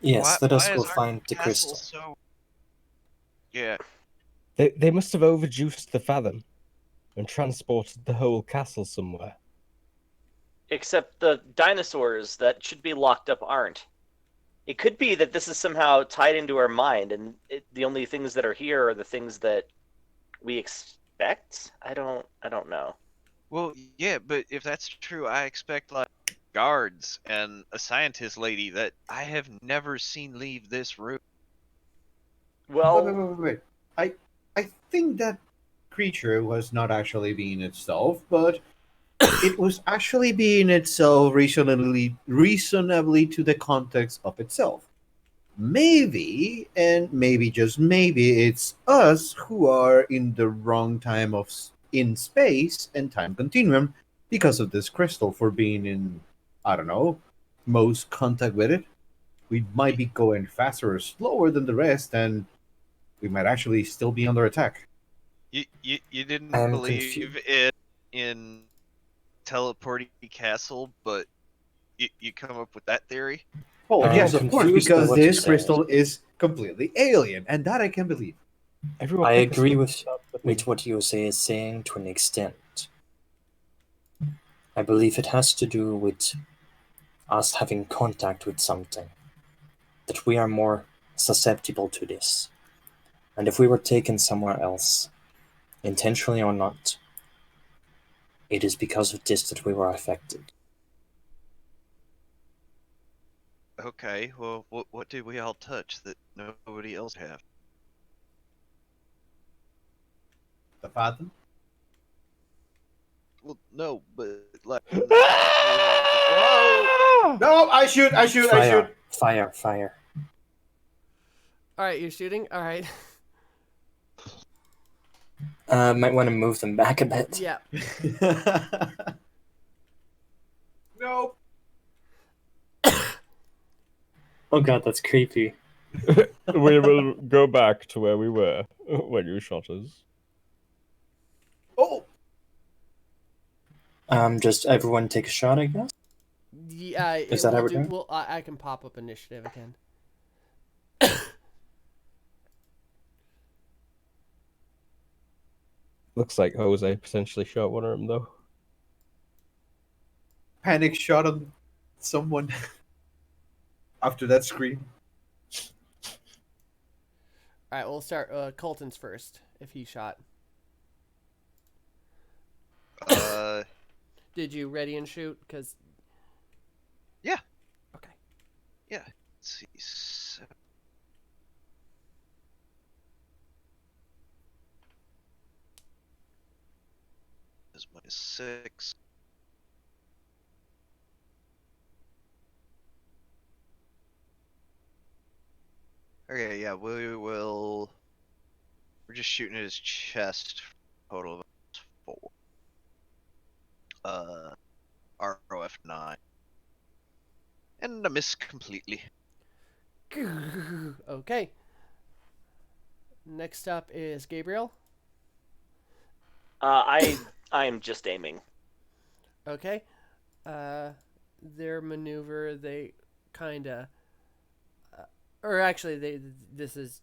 Yes, let us why go is our find the castle crystal. so? Yeah. They must have overjuiced the Fathom and transported the whole castle somewhere. Except the dinosaurs that should be locked up aren't. It could be that this is somehow tied into our mind, and the only things that are here are the things that we expect. I don't know. Well, yeah, but if that's true, I expect like guards and a scientist lady that I have never seen leave this room. Well, Wait. I think that creature was not actually being itself, but it was actually being itself reasonably to the context of itself. Maybe, and maybe just maybe, it's us who are in the wrong time in space and time continuum because of this crystal for being in, I don't know, most contact with it. We might be going faster or slower than the rest, and we might actually still be under attack. You I didn't am believe it in teleporting castle, but you come up with that theory. Oh, I am yes, of course, confused by because what you're this saying. crystal is completely alien, and that I can believe. Everyone I pick a agree side. with what Yose is saying to an extent. I believe it has to do with us having contact with something, that we are more susceptible to this. And if we were taken somewhere else, intentionally or not, it is because of this that we were affected. Okay, well, what did we all touch that nobody else have? The Fathom? Well, no, but like, whoa! No, I shoot! Fire. All right, you're shooting. All right. Might want to move them back a bit. Yeah. Nope. Oh god, that's creepy. We will go back to where we were when you shot us. Oh, Just everyone take a shot, I guess. Yeah, Is that how we're doing? Well, I can pop up initiative again. Looks like Jose potentially shot one of them, though. panic shot on someone after that scream. All right, we'll start Colton's first if he shot. Did you ready and shoot? Because Yeah. Okay. Yeah. Let's see. Is my 6. Okay, yeah, we will. We're just shooting at his chest. Total of 4. ROF 9. And a miss completely. Okay. Next up is Gabriel. I am just aiming. Okay. Their maneuver, they kind of, or actually, this is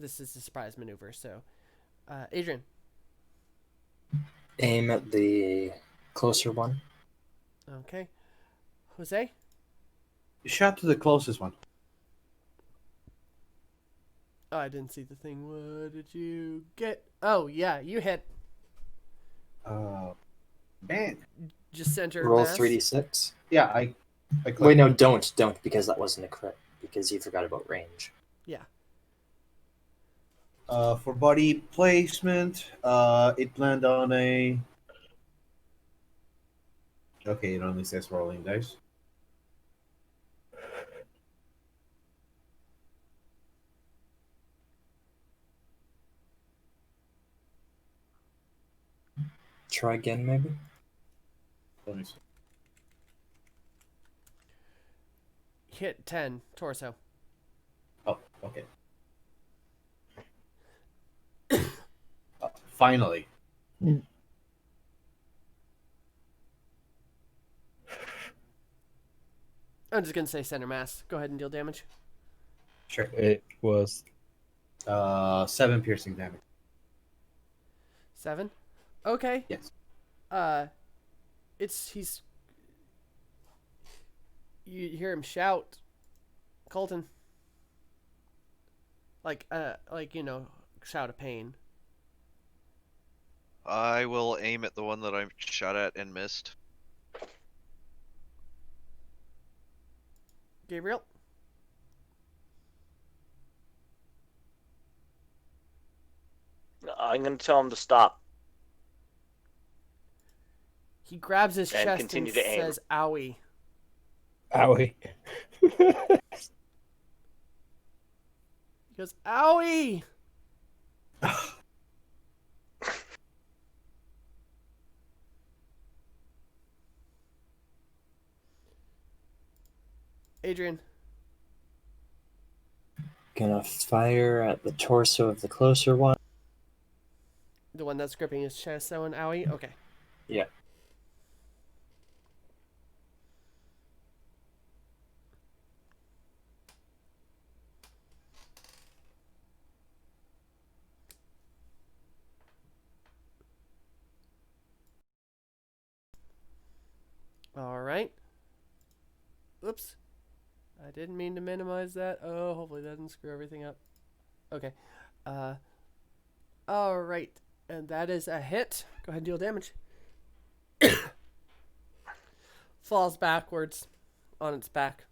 a surprise maneuver. So, Adrian. Aim at the closer one. Okay. Jose. Shot to the closest one. Oh, I didn't see the thing. What did you get? Oh, yeah, you hit. Man. Just center Roll mass. 3d6. Yeah, I clicked. Wait, no, don't, because that wasn't a crit, because you forgot about range. Yeah. For body placement, it landed on a. Okay, it only says rolling dice. Try again, maybe? Let me see. Hit 10, torso. Oh, okay. Finally. I'm just going to say center mass. Go ahead and deal damage. Sure. It was 7 piercing damage. 7? Okay. Yes. He's. You hear him shout, Colton. Like, shout of pain. I will aim at the one that I shot at and missed. Gabriel. I'm going to tell him to stop. He grabs his And chest continue and to aim. says, "Owie." owie. He goes, "Owie." Adrian. Gonna fire at the torso of the closer one. The one that's gripping his chest, that one, owie? Okay. Yeah. Alright. Oops. I didn't mean to minimize that. Oh, hopefully that doesn't screw everything up. Okay. Alright. And that is a hit. Go ahead and deal damage. Falls backwards on its back.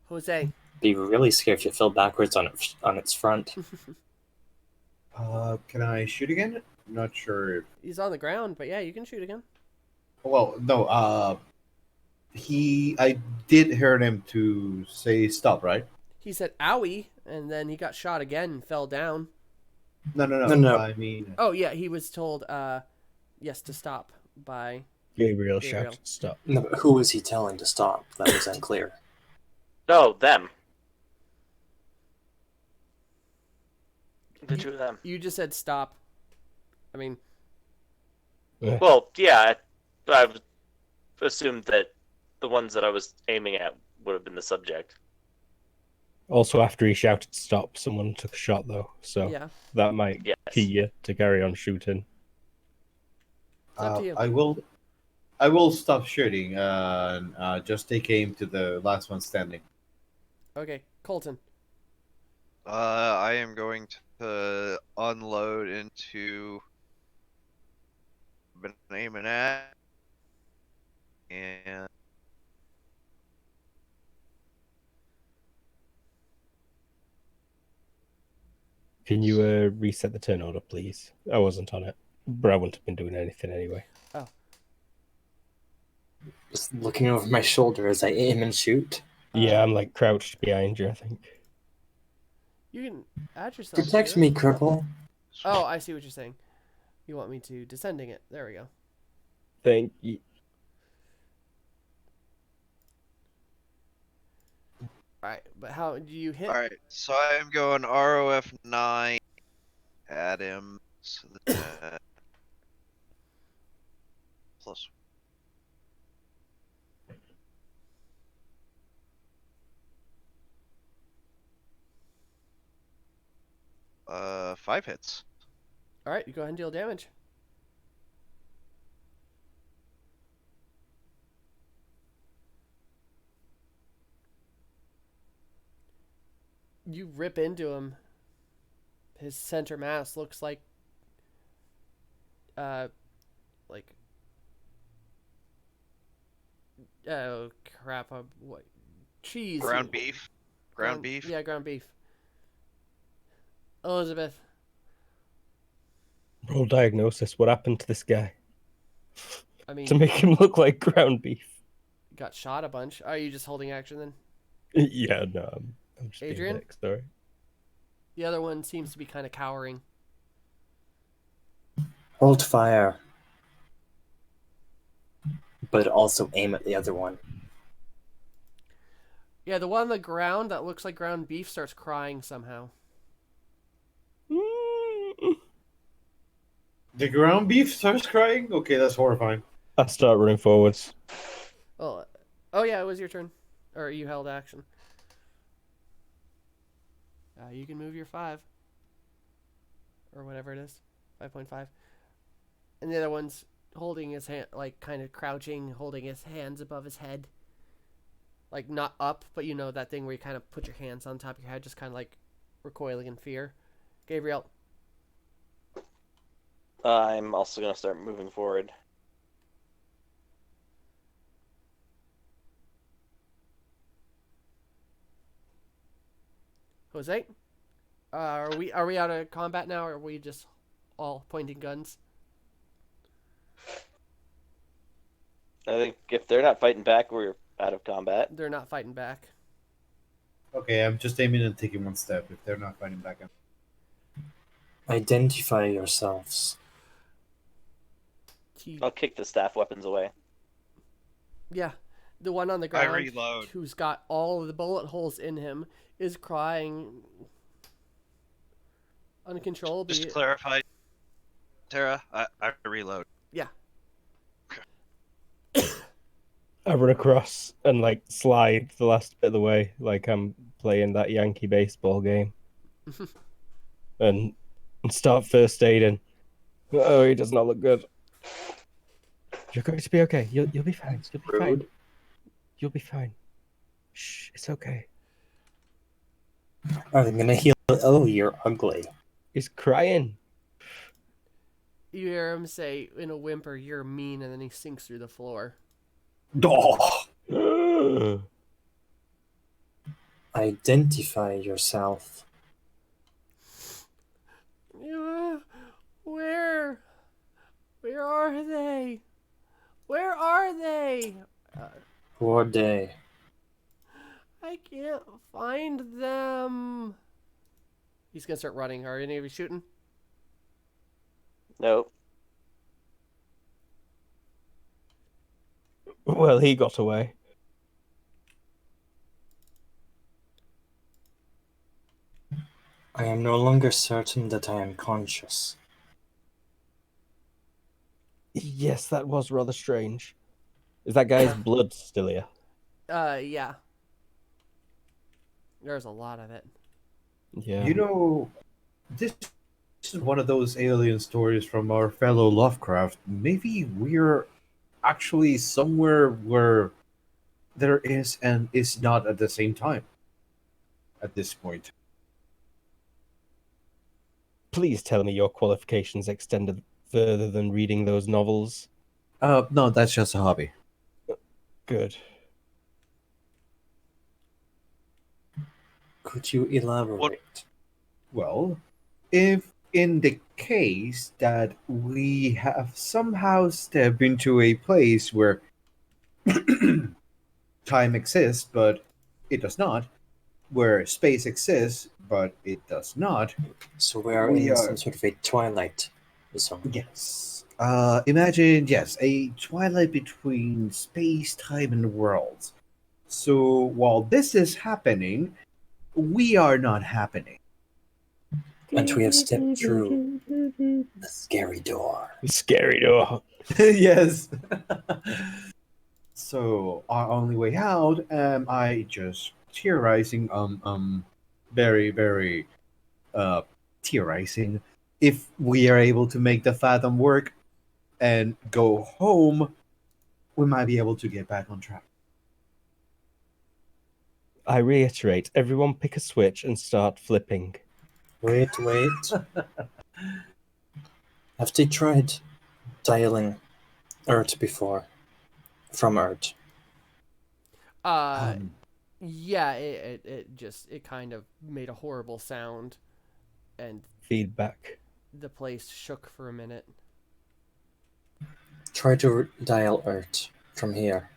Jose. Be really scared if it fell backwards on its front. Can I shoot again? Not sure. He's on the ground, but yeah, you can shoot again. Well, no. I did hear him to say stop, right? He said, "Owie," and then he got shot again and fell down. No, no, No, no. no. I mean, Oh yeah, he was told yes to stop by Gabriel Gabriel. shouted, "Stop!" No, but who is he telling to stop? That was unclear. No, them. The two of them. You just said stop. I mean, Well, yeah, I assumed that the ones that I was aiming at would have been the subject. Also, after he shouted "stop," someone took a shot though, so yeah, that might Yes. key you to carry on shooting. it's up to you. I will stop shooting and just take aim to the last one standing. Okay, Colton. I am going to unload into. Been aiming at, and Can you reset the turn order, please? I wasn't on it, but I wouldn't have been doing anything anyway. Just looking over my shoulder as I aim and shoot. Yeah, I'm like crouched behind you, I think. You can add yourself. Protect to me, it. cripple. Oh, I see what you're saying. You want me to descending it? There we go. Thank you. All right, but how do you hit? all right. So I am going ROF 9 at him. So that plus. Five hits. All right, you go ahead and deal damage. You rip into him. His center mass looks like like oh crap, what cheese? Ground beef. Ground beef. Yeah, ground beef. Elizabeth, Roll diagnosis. What happened to this guy I mean, to make him look like ground beef? got shot a bunch. Are you just holding action then? Yeah, no, I'm just Adrian? being a dick, sorry. The other one seems to be kind of cowering. Hold fire. But also aim at the other one. Yeah, the one on the ground that looks like ground beef starts crying somehow. The ground beef starts crying? Okay, that's horrifying. I start running forwards. Oh yeah, it was your turn, or you held action. You can move your 5, or whatever it is, 5.5, and the other one's holding his hand, like kind of crouching, holding his hands above his head, like not up, but you know that thing where you kind of put your hands on top of your head, just kind of like recoiling in fear. Gabriel. I'm also going to start moving forward. Jose, are we out of combat now, or are we just all pointing guns? I think if they're not fighting back, we're out of combat. They're not fighting back. Okay, I'm just aiming and taking one step. If they're not fighting back, Identify yourselves. I'll kick the staff weapons away. Yeah, the one on the I ground reload. who's got all of the bullet holes in him is crying uncontrollably. Just to clarify, Tara, I reload. Yeah. I run across and like slide the last bit of the way, like I'm playing that Yankee baseball game, and start first aiding. Oh, he does not look good. You're going to be okay. You'll be fine. You'll be fine. You'll be fine. Shh, it's okay. I'm gonna heal. Oh, you're ugly. He's crying. You hear him say in a whimper, "You're mean," and then he sinks through the floor. Oh, Identify yourself. Where are they? Where are they? What day? I can't find them. He's gonna start running. Are any of you shooting? Nope. Well, he got away. I am no longer certain that I am conscious. Yes, that was rather strange. Is that guy's blood still here? Yeah. There's a lot of it. Yeah. You know, this is one of those alien stories from our fellow Lovecraft. Maybe we're actually somewhere where there is and is not at the same time at this point. Please tell me your qualifications extended further than reading those novels. No, that's just a hobby. Good. Could you elaborate? Well, if in the case that we have somehow stepped into a place where time exists, but it does not, where space exists, but it does not, So we are we in are. some sort of a twilight zone. Yes. Imagine, yes, a twilight between space, time, and worlds. So while this is happening, we are not happening. And we have stepped through the scary door. Scary door. Yes. So our only way out, I just theorizing, very, very, uh, theorizing. If we are able to make the Fathom work and go home, we might be able to get back on track. I reiterate, everyone pick a switch and start flipping. Wait. Have they tried dialing Earth before? From Earth. Um, Yeah, it kind of made a horrible sound, and Feedback. the place shook for a minute. Try to dial Earth from here.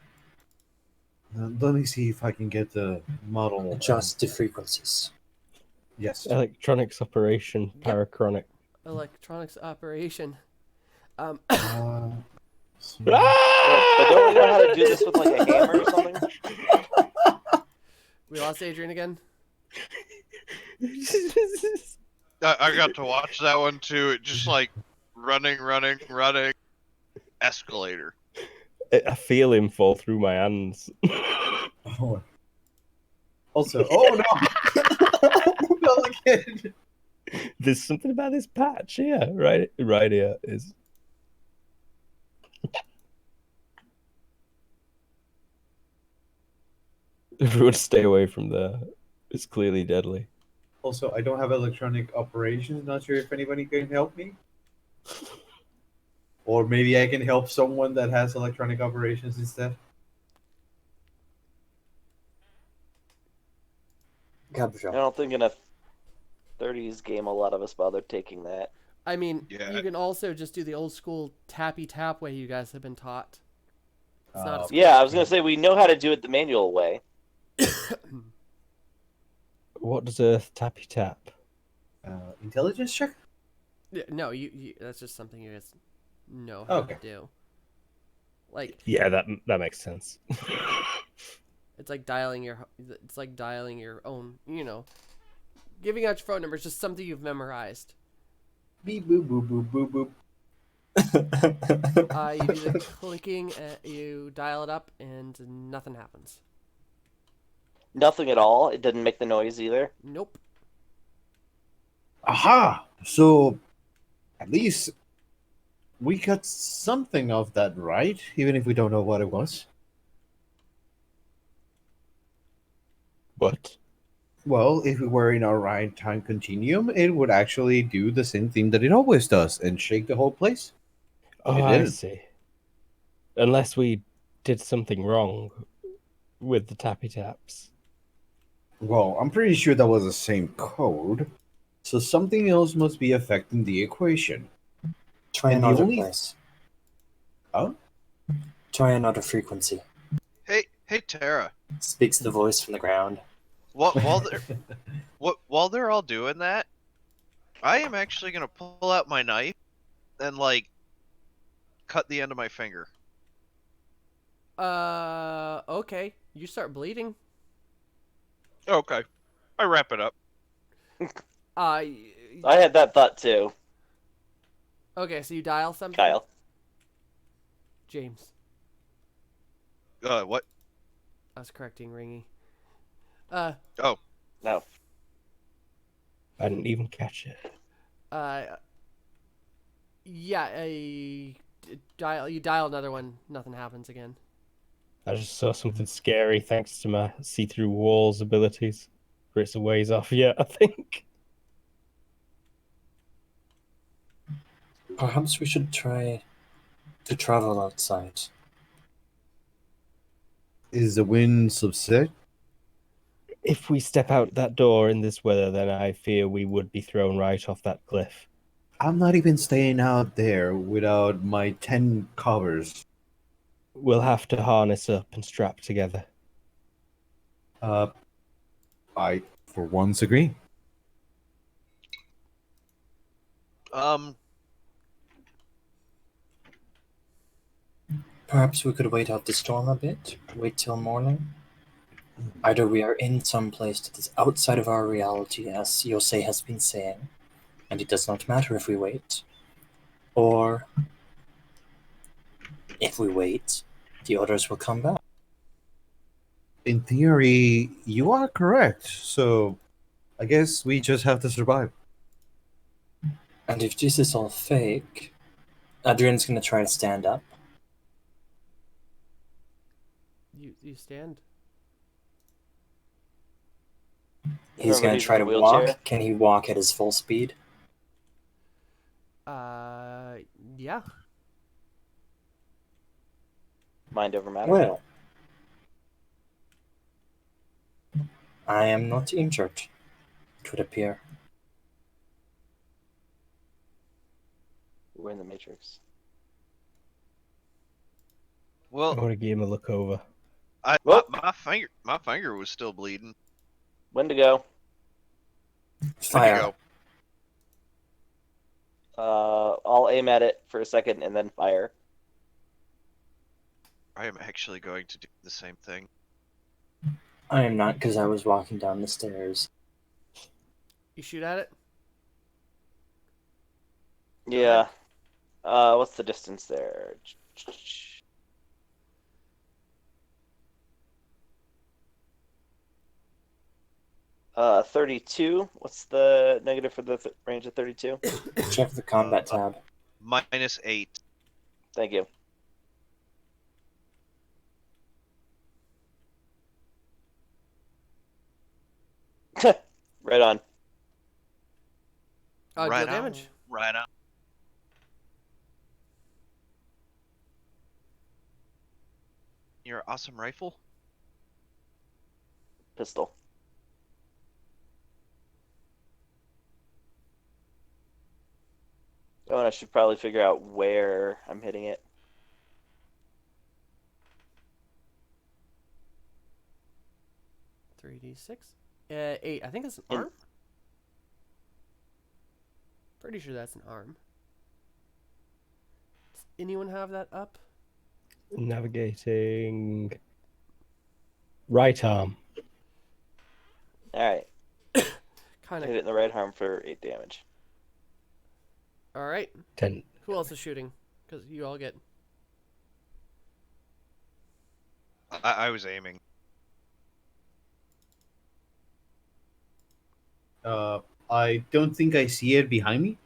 let me see if I can get the model. Adjust the frequencies. Yes. Electronics operation, Yep. parachronic. Electronics operation. So- But don't we know how to do this with like a hammer or something? We lost Adrian again. I got to watch that one too. It just like running, escalator. I feel him fall through my hands. Oh. Also, oh no! Not again. There's something about this patch here, right here is. Everyone stay away from there. It's clearly deadly. Also, I don't have electronic operations. Not sure if anybody can help me. Or maybe I can help someone that has electronic operations instead. I Gabriel. don't think in a 30s game a lot of us bothered taking that. I mean, Yeah. you can also just do the old school tappy tap way you guys have been taught. It's not as Yeah, I was gonna say we know how to do it the manual way. What does Earth tappy tap? Intelligence check? Yeah, no, you that's just something you guys know how Okay. to do. Like Yeah, that makes sense. it's like dialing your own, giving out your phone number is just something you've memorized. Beep boop boop boop boop boop. You do the clicking, you dial it up, and nothing happens. Nothing at all. It didn't make the noise either. Nope. Aha! So, at least we got something of that right, even if we don't know what it was. What? Well, if we were in our right time continuum, it would actually do the same thing that it always does and shake the whole place. Oh, It I didn't. see. Unless we did something wrong with the tappy taps. Well, I'm pretty sure that was the same code, so something else must be affecting the equation. Try And the another only- place. Oh? Try another frequency. Hey, Tara. Speaks the voice from the ground. While they're all doing that, I am actually gonna pull out my knife and like cut the end of my finger. Okay. You start bleeding. Okay, I wrap it up. Y- I had that thought too, okay, so you dial something? Kyle. James. What? I was correcting Ringy. Oh, No. I didn't even catch it. Yeah, you dial another one, nothing happens again. I just saw something scary thanks to my see-through walls abilities. But it's a ways off yet, I think. Perhaps we should try to travel outside. Is the wind subside? If we step out that door in this weather, then I fear we would be thrown right off that cliff. I'm not even staying out there without my 10 covers. We'll have to harness up and strap together. I, for once, agree. Perhaps we could wait out the storm a bit, wait till morning. Either we are in some place that is outside of our reality, as Yosei has been saying, and it does not matter if we wait. Or, if we wait, the others will come back. In theory, you are correct. So, I guess we just have to survive. And if this is all fake, Adrian's gonna try to stand up. You stand. He's Remember, gonna he's try in to a wheelchair? walk. Can he walk at his full speed? Yeah. Mind over matter. Well, I am not injured, it would appear. We're in the Matrix. I well, want to give him a look over. Whoop. my finger was still bleeding. Wendigo. Fire. I'll aim at it for a second and then fire. I am actually going to do the same thing. I am not, because I was walking down the stairs. You shoot at it. Yeah. What's the distance there? 32. What's the negative for the range of 32? Check the combat tab. -8. Thank you. Right on. Deal Right damage. on. Right on. Your awesome rifle? Pistol. Oh, and I should probably figure out where I'm hitting it. $3d6. 8. I think it's an arm. Pretty sure that's an arm. Does anyone have that up? Navigating. Right arm. Alright. Kind Hit of. it in the right arm for 8 damage. All right. 10. Who else is shooting? Because you all get. I was aiming. I don't think I see it behind me.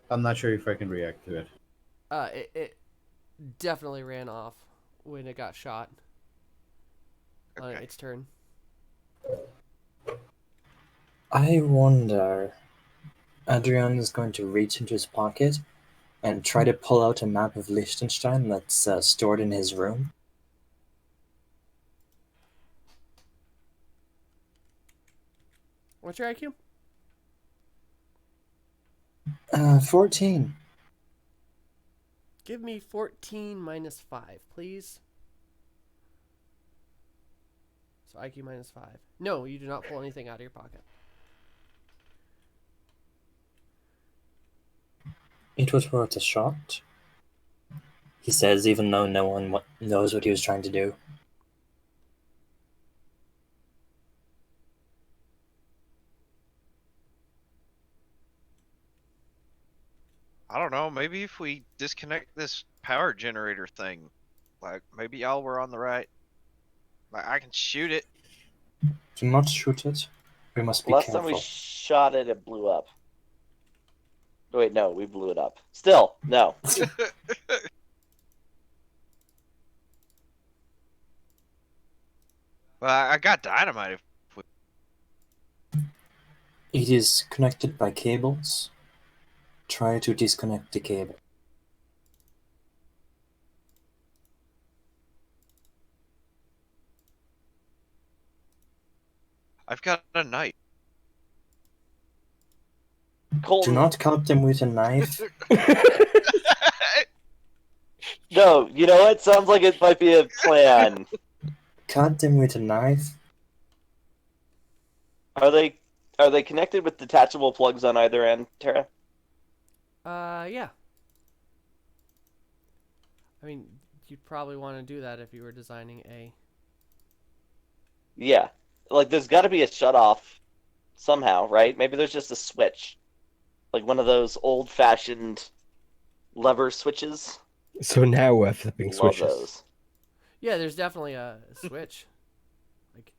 I'm not sure if I can react to it. It definitely ran off when it got shot. On Okay. its turn. I wonder. Adrian is going to reach into his pocket and try to pull out a map of Liechtenstein that's stored in his room. What's your IQ? 14. Give me 14 minus 5, please. So IQ minus 5. No, you do not pull anything out of your pocket. It was worth a shot, he says, even though no one knows what he was trying to do. I don't know. Maybe if we disconnect this power generator thing, like maybe y'all were on the right. Like I can shoot it. Do not shoot it. We must be Last time we careful. shot it, it blew up. Wait, no, we blew it up. Still, no. Well, I got dynamite. If we... It is connected by cables. Try to disconnect the cable. I've got a knife. Do Colton, not cut them with a knife. no, you know what? Sounds like it might be a plan. Cut them with a knife. Are they connected with detachable plugs on either end, Tara? Yeah. I mean, you'd probably want to do that if you were designing a. Yeah. Like, there's got to be a shutoff somehow, right? Maybe there's just a switch. Like one of those old-fashioned lever switches. So now we're flipping Love switches. those. Yeah, there's definitely a switch. Like,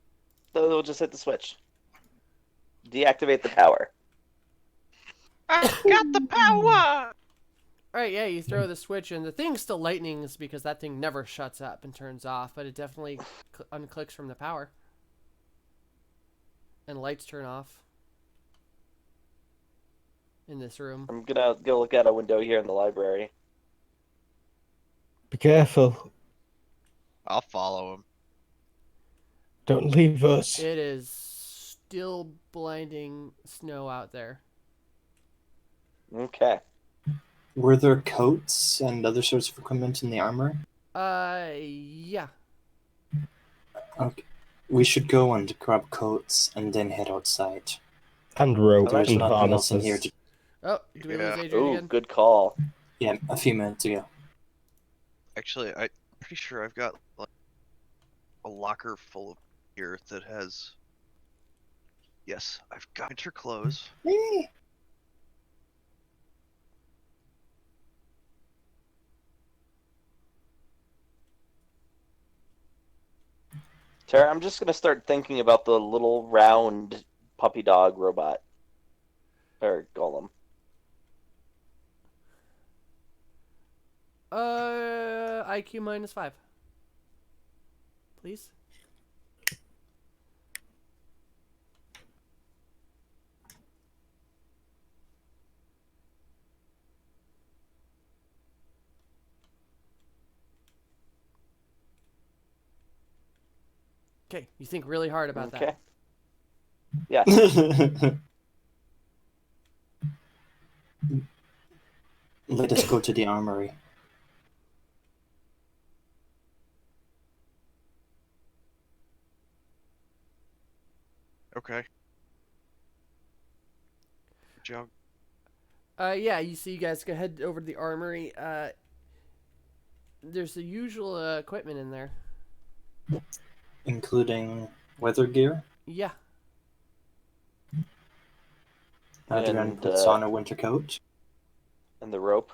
So we'll just hit the switch. Deactivate the power. I got the power. alright, yeah, you throw the switch and the thing's still lightnings because that thing never shuts up and turns off, but it definitely unclicks from the power. And lights turn off. In this room. I'm gonna go look out a window here in the library. Be careful. I'll follow him. Don't leave us. It is still blinding snow out there. Okay. Were there coats and other sorts of equipment in the armor? Yeah. Okay. We should go and grab coats and then head outside. And rope There's and nothing else in here harnesses. to- Oh, do we Yeah. lose Adrian Ooh, again? good call. Yeah, a few minutes ago. Actually, I'm pretty sure I've got like a locker full of gear that has. Yes, I've got winter clothes. Tara, I'm just gonna start thinking about the little round puppy dog robot. Or golem. IQ -5. Please. Okay, you think really hard about Okay. that. Yeah. Let us go to the armory. Okay. Good job. Yeah, you see, you guys go head over to the armory. There's the usual equipment in there. Including weather gear. Yeah. Adrian And, puts on a winter coat. And the rope.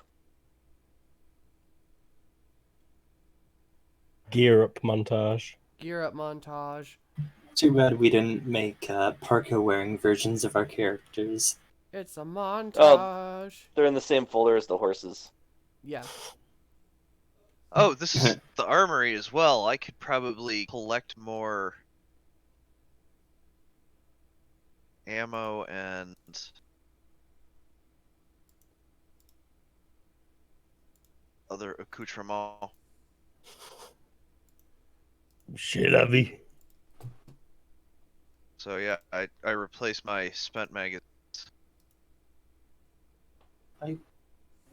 Gear up montage. Gear up montage. Too bad we didn't make parka-wearing versions of our characters. It's a montage. They're in the same folder as the horses. Yeah. Oh, this is the armory as well. I could probably collect more ammo and other accoutrements. Shit, Abby. So yeah, I replaced my spent magazine. Would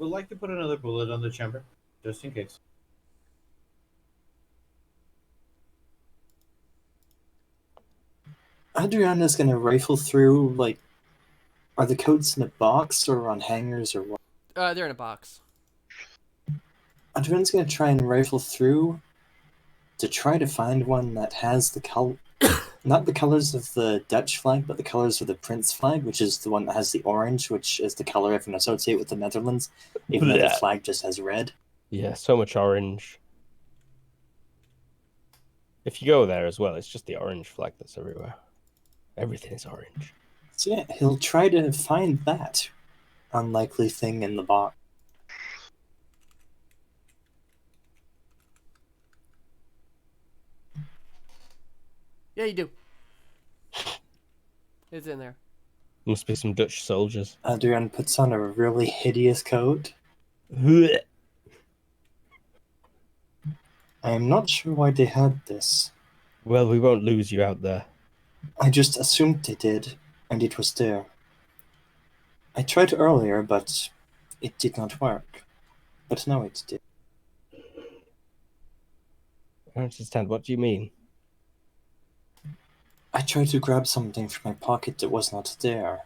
like to put another bullet on the chamber, just in case. Adrian is gonna rifle through, like, are the coats in a box or on hangers or what? They're in a box. Adrian's gonna try and rifle through to try to find one that has the color, not the colors of the Dutch flag, but the colors of the Prince flag, which is the one that has the orange, which is the color everyone associates with the Netherlands, even though the Blech. flag just has red. Yeah, so much orange. If you go there as well, it's just the orange flag that's everywhere. Everything is orange. So yeah, he'll try to find that unlikely thing in the box. Yeah, you do. It's in there. Must be some Dutch soldiers. Adrian puts on a really hideous coat. Blech. I am not sure why they had this. Well, we won't lose you out there. I just assumed they did, and it was there. I tried earlier, but it did not work. But now it did. I don't understand. What do you mean? I tried to grab something from my pocket that was not there.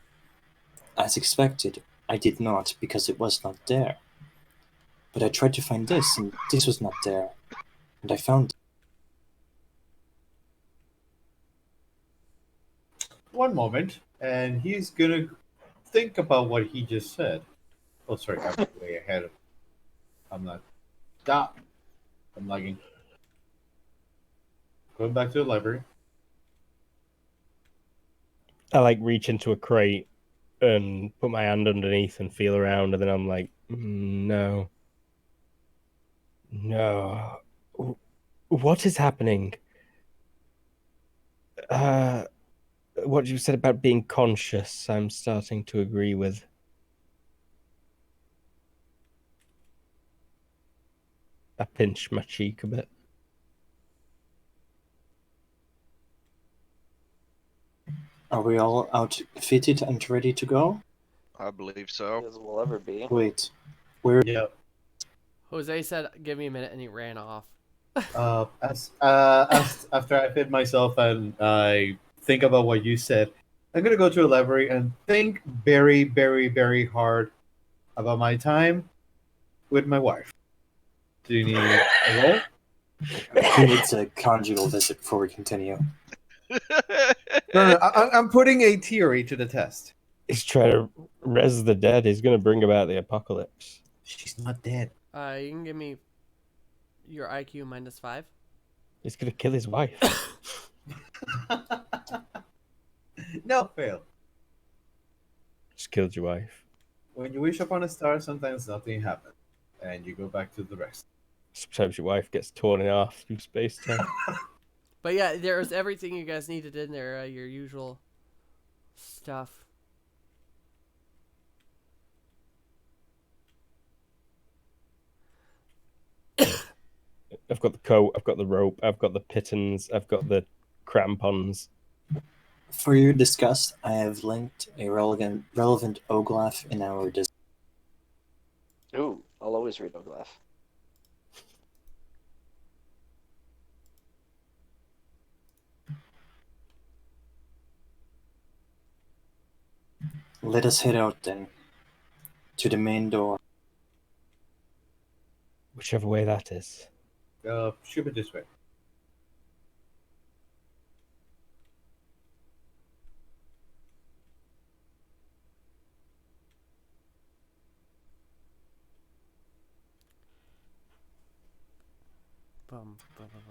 As expected, I did not because it was not there. But I tried to find this, and this was not there. And I found it. One moment, and he's gonna think about what he just said. Oh, sorry, I'm way ahead of. I'm not. Stop. I'm lagging. Going back to the library. I like reach into a crate and put my hand underneath and feel around, and then I'm like, no. No. What is happening? What you said about being conscious, I'm starting to agree with. I pinch my cheek a bit. Are we all outfitted and ready to go? I believe so. As we'll ever be. Wait, where? Yeah. Jose said, "Give me a minute," and he ran off. As after I fit myself and I think about what you said, I'm gonna go to a library and think very, very, very hard about my time with my wife. Do you need a roll? Who needs a conjugal visit before we continue? No, I'm putting a theory to the test. He's trying to res the dead. He's going to bring about the apocalypse. She's not dead. You can give me your IQ -5. He's going to kill his wife. No, fail. Just killed your wife. When you wish upon a star, sometimes nothing happens, and you go back to the rest. Sometimes your wife gets torn in half through space time. But yeah, there's everything you guys needed in there. Your usual stuff. I've got the coat, I've got the rope, I've got the pittons, I've got the crampons. For your disgust, I have linked a relevant Oglath in our Discord. Ooh, I'll always read Oglaf. Let us head out then. To the main door. Whichever way that is. Shoot it this way.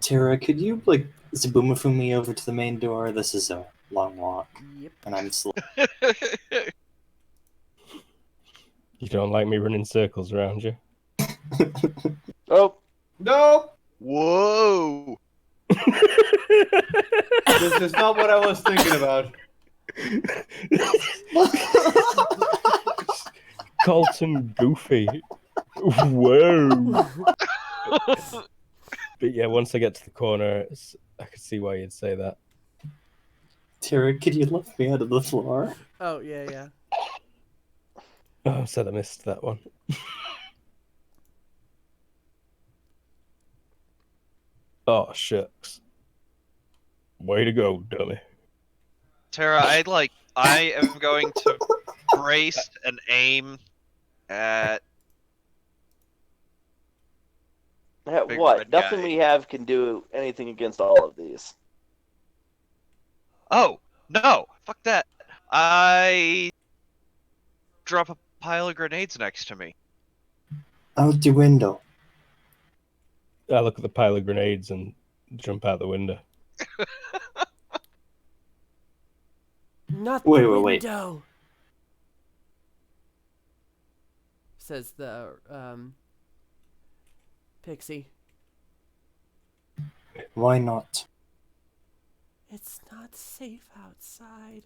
Tara, could you, Zaboomafoo me over to the main door? This is a long walk, Yep. and I'm slow. You don't like me running circles around you? Oh, No! Whoa! This is not what I was thinking about. Colton Goofy. Whoa. But yeah, once I get to the corner, I could see why you'd say that. Tara, could you lift me out of the floor? Oh yeah. Oh, I said I missed that one. Oh, shucks. Way to go, dummy. Tara, I am going to brace and aim at Big What? red Nothing guy. we have can do anything against all of these. Oh, no! Fuck that. I drop a pile of grenades next to me. Out the window. I look at the pile of grenades and jump out the window. Not Wait, the wait, wait. window, says the pixie. Why not? It's not safe outside.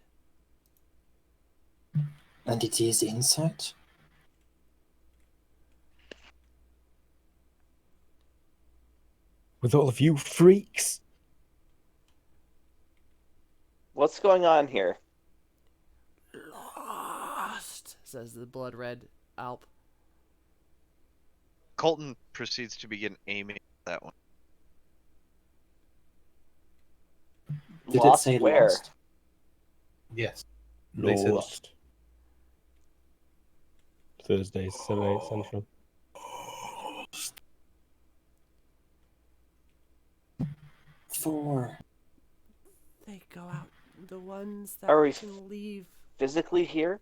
And it is inside? With all of you freaks. What's going on here? Lost, says the blood red Alp. Colton proceeds to begin aiming at that one. Did Lost it say where? lost? Yes. They said Lost. Thursdays, 7, 8 Central. 4. They go out. The ones that Are we can leave. Physically here?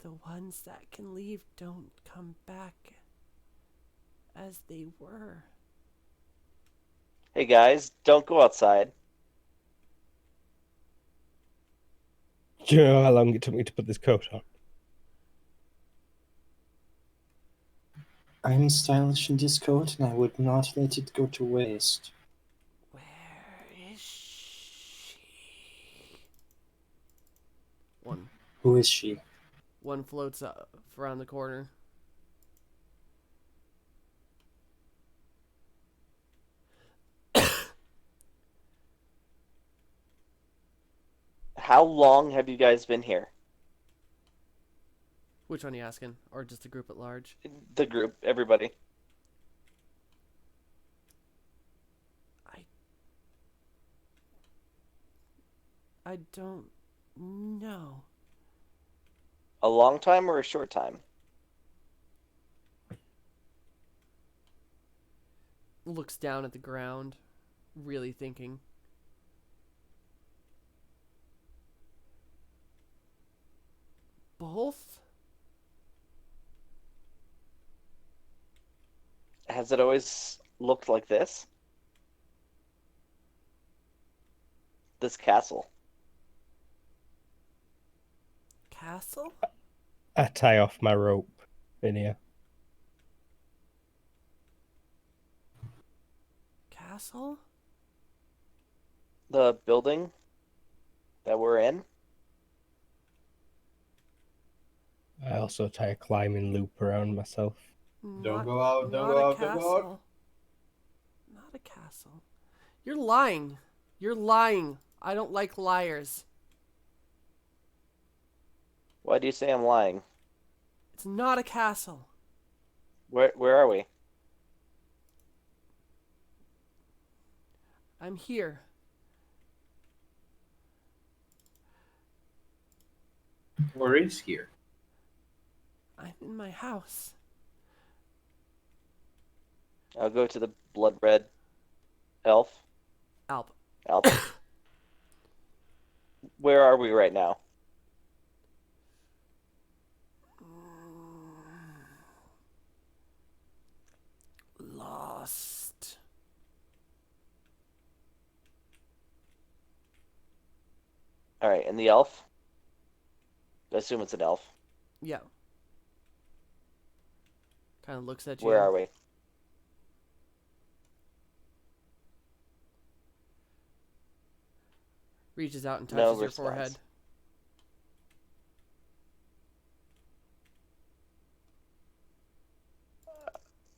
The ones that can leave don't come back as they were. Hey guys, don't go outside. Do you know how long it took me to put this coat on? I'm stylish in this coat and I would not let it go to waste. Where is she? One Who is she? floats up around the corner. How long have you guys been here? Which one are you asking? Or just the group at large? The group, everybody. I don't know. A long time or a short time? Looks down at the ground, really thinking. Both? Has it always looked like this? This castle. Castle? I tie off my rope in here. Castle? The building that we're in? I also tie a climbing loop around myself. Don't go out, don't not go a out, don't go out. castle. Not a castle. You're lying. You're lying. I don't like liars. Why do you say I'm lying? It's not a castle. Where are we? I'm here. Where is here? I'm in my house. I'll go to the blood red elf. Alp. Alp. Where are we right now? Lost. All right, and the elf? I assume it's an elf. Yeah. Kind of looks at you. Where are we? Reaches out and touches No your response. forehead.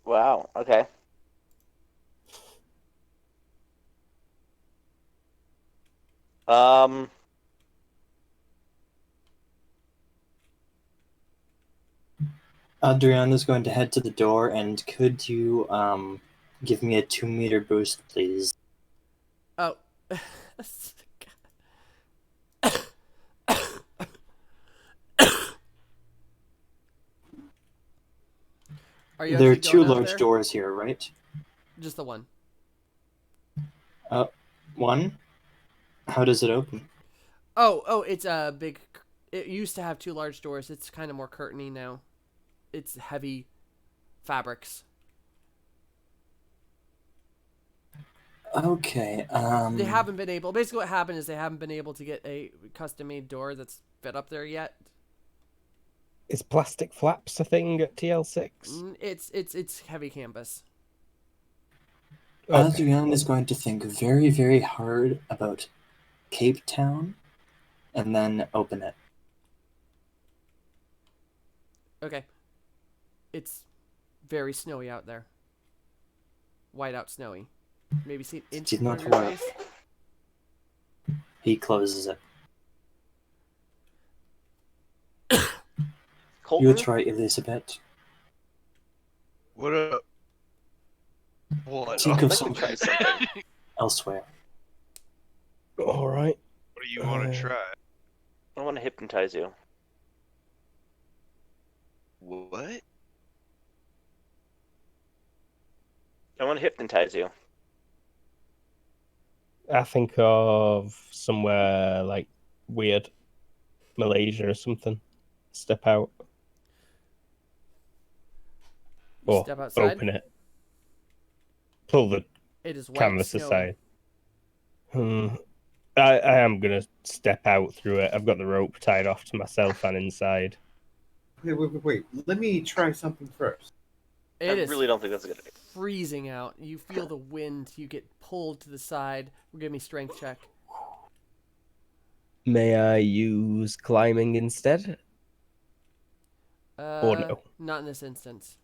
Wow, okay. Um, Adriana's going to head to the door, and could you give me a 2-meter boost, please? Oh. Are you There are actually 2 going out large there? doors here, right? Just the one. One? How does it open? Oh, it's a big. It used to have two large doors. It's kind of more curtainy now. It's heavy fabrics. Okay. They haven't been able. Basically, what happened is they haven't been able to get a custom-made door that's fit up there yet. Is plastic flaps a thing at TL6? It's heavy canvas. Okay. Adrian is going to think very, very hard about Cape Town and then open it. Okay. It's very snowy out there. White out snowy. Maybe see an inch Did in not front of your work. face. He closes it. Colton, You try Elizabeth. What up? What? Think I'd of like to try something. elsewhere. All right. What do you want to try? I want to hypnotize you. What? I want to hypnotize you. I think of somewhere like weird, Malaysia or something. Step out You or step outside. open it. Pull the It is white canvas snowy. aside. I am gonna step out through it. I've got the rope tied off to myself and inside. Wait. Let me try something first. I It is really don't think that's a good idea. freezing out. You feel the wind. You get pulled to the side. Give me strength check. May I use climbing instead? Or no? Not in this instance.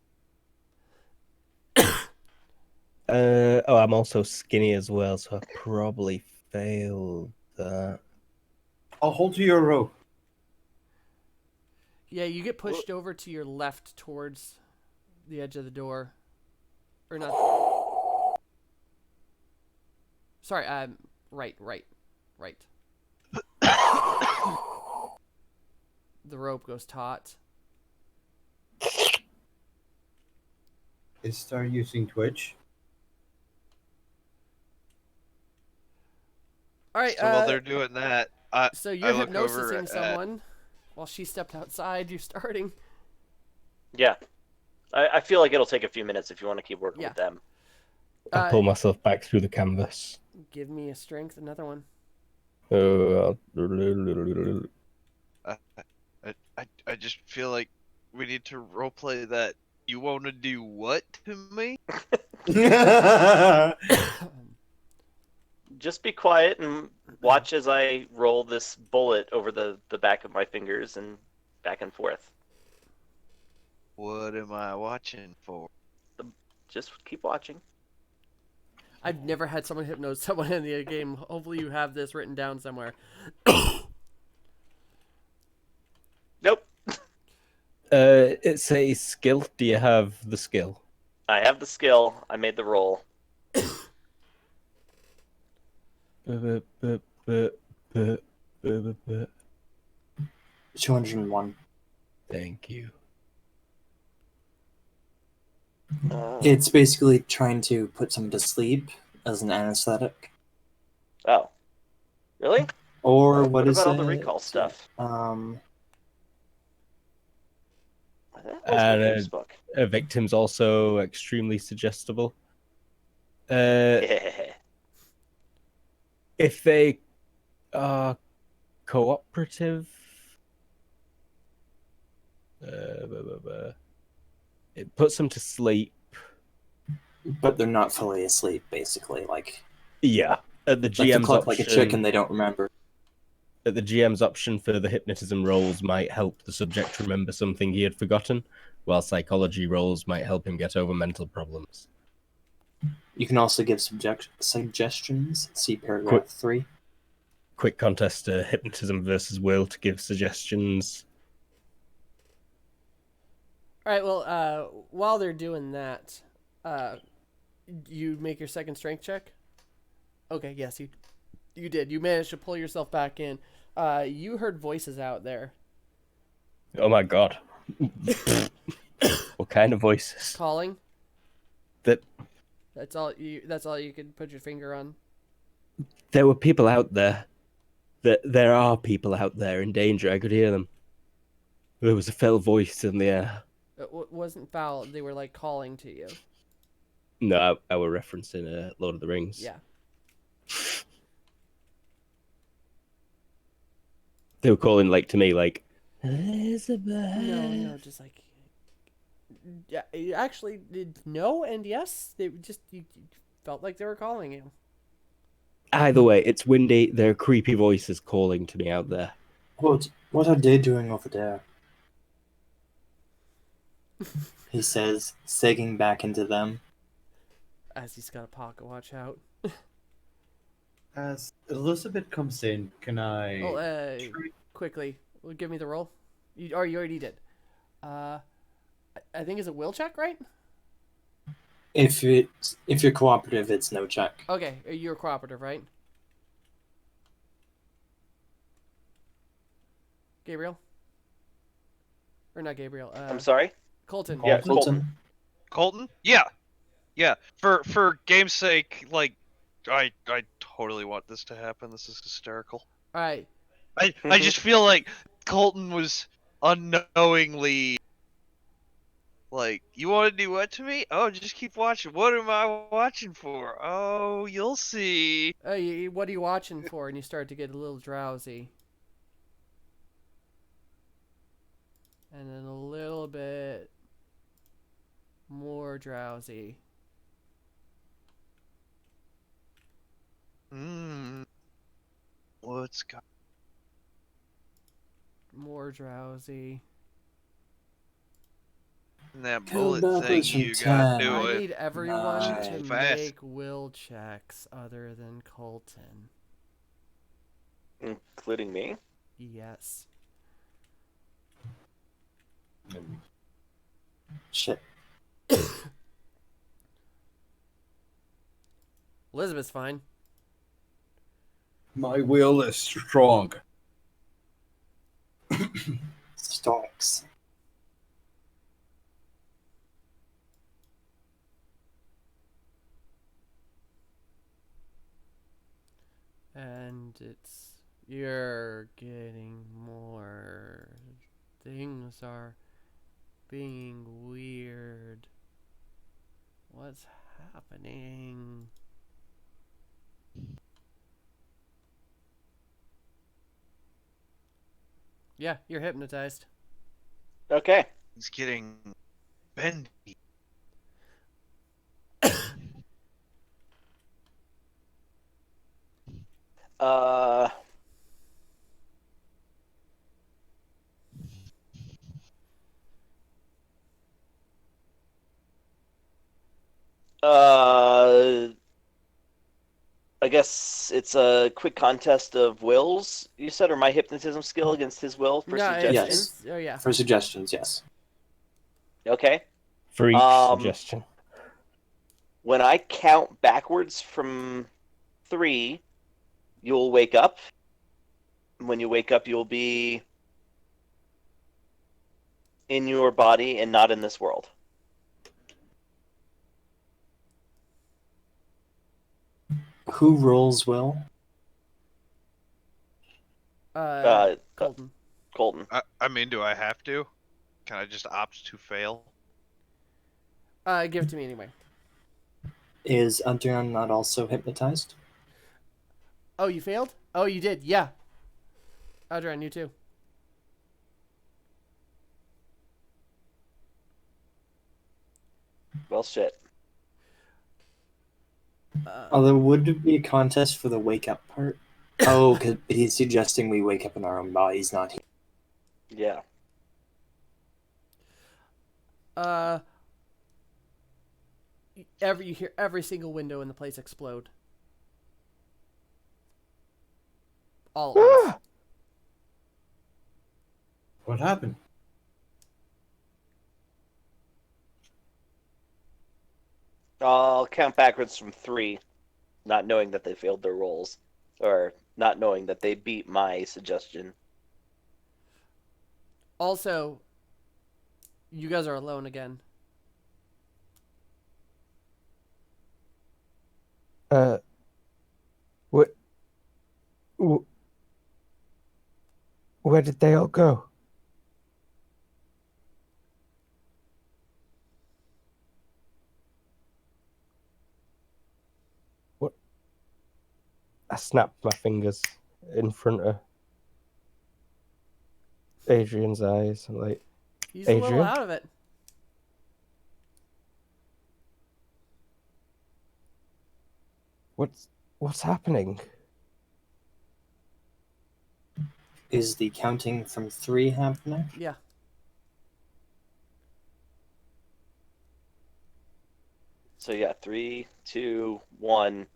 I'm also skinny as well, so I probably failed that. I'll hold to your rope. Yeah, you get pushed over to your left towards the edge of the door. Or not. Sorry, right. The rope goes taut. Is start using Twitch. All right. So while they're doing that, So I you're look over hypnosising at- someone while she stepped outside. You're starting. Yeah. I feel like it'll take a few minutes if you want to keep working Yeah. with them. I pull myself back through the canvas. Give me a strength, another one. I just feel like we need to roleplay that. You want to do what to me? Just be quiet and watch as I roll this bullet over the back of my fingers and back and forth. What am I watching for? Just keep watching. I've never had someone hypnose someone in the game. Hopefully you have this written down somewhere. Nope. It's a skill. Do you have the skill? I have the skill. I made the roll. 201. Thank you. It's basically trying to put someone to sleep as an anesthetic. Oh. Really? Or What is about all the it? recall stuff? That was And, my games book. A victim's also extremely suggestible. Yeah. If they are cooperative, it puts them to sleep. But they're not fully asleep, basically. Like Yeah, at the the GM's clock option, like a chicken, they don't remember. at the GM's option for the hypnotism rolls might help the subject remember something he had forgotten, while psychology rolls might help him get over mental problems. You can also give suggestions. See paragraph 3. Quick contest: hypnotism versus will to give suggestions. All right. Well, while they're doing that, you make your second strength check. Okay. Yes, you did. You managed to pull yourself back in. You heard voices out there Oh my god! What kind of voices? calling. That That's all you. That's all you could put your finger on. There were people out there. There are people out there in danger. I could hear them. There was a fell voice in the air. It wasn't foul. They were like calling to you. No, I were referencing Lord of the Rings. Yeah. They were calling like to me, like Elizabeth. No, just like. Yeah, you actually did no and yes. They just you felt like they were calling you. Either way, it's windy. There are creepy voices calling to me out there. What are they doing over there? He says, sagging back into them. As he's got a pocket watch out. As Elizabeth comes in, can I? Oh, quickly, give me the roll. You already did. I think it's a will check, right? If you're cooperative, it's no check. Okay, you're cooperative, right? Gabriel? Or not Gabriel, I'm sorry? Colton. Yeah, Colton. Colton? Yeah. Yeah. For game's sake, like I totally want this to happen. This is hysterical. Alright. I just feel like Colton was unknowingly like, you want to do what to me? Oh, just keep watching. What am I watching for? Oh, you'll see. What are you watching for? And you start to get a little drowsy. And then a little bit more drowsy. What's got More drowsy. that Come bullet back thing with some you got time. I doing? need everyone to Nine. Fast. make will checks other than Colton. Including me? Yes. Shit. Elizabeth's fine. My will is strong. Stalks. And you're getting more. Things are being weird. What's happening? Yeah, you're hypnotized. Okay. He's getting bendy. Uh. I guess it's a quick contest of wills, you said, or my hypnotism skill against his will for No, suggestions? Yes. Oh, yeah. For suggestions, yes. Okay. For each Um, suggestion. When I count backwards from 3, you'll wake up. When you wake up, you'll be in your body and not in this world. Who rolls will? Colton. Colton. I mean, do I have to? Can I just opt to fail? Give it to me anyway. Is Adrian not also hypnotized? Oh, you failed? Oh, you did. Yeah. Adrian, you too. Well, shit. Although, would it be a contest for the wake up part? Oh, because he's suggesting we wake up in our own bodies, not here. Yeah. You hear every single window in the place explode. All at once. What happened? I'll count backwards from 3, not knowing that they failed their rolls, or not knowing that they beat my suggestion. Also, you guys are alone again. Uh, wh- wh- where did they all go? What? I snapped my fingers in front of Adrian's eyes. I'm like, He's a little Adrian? out of it. What's happening? Is the counting from 3 happening? Yeah. So yeah, 3, 2, 1.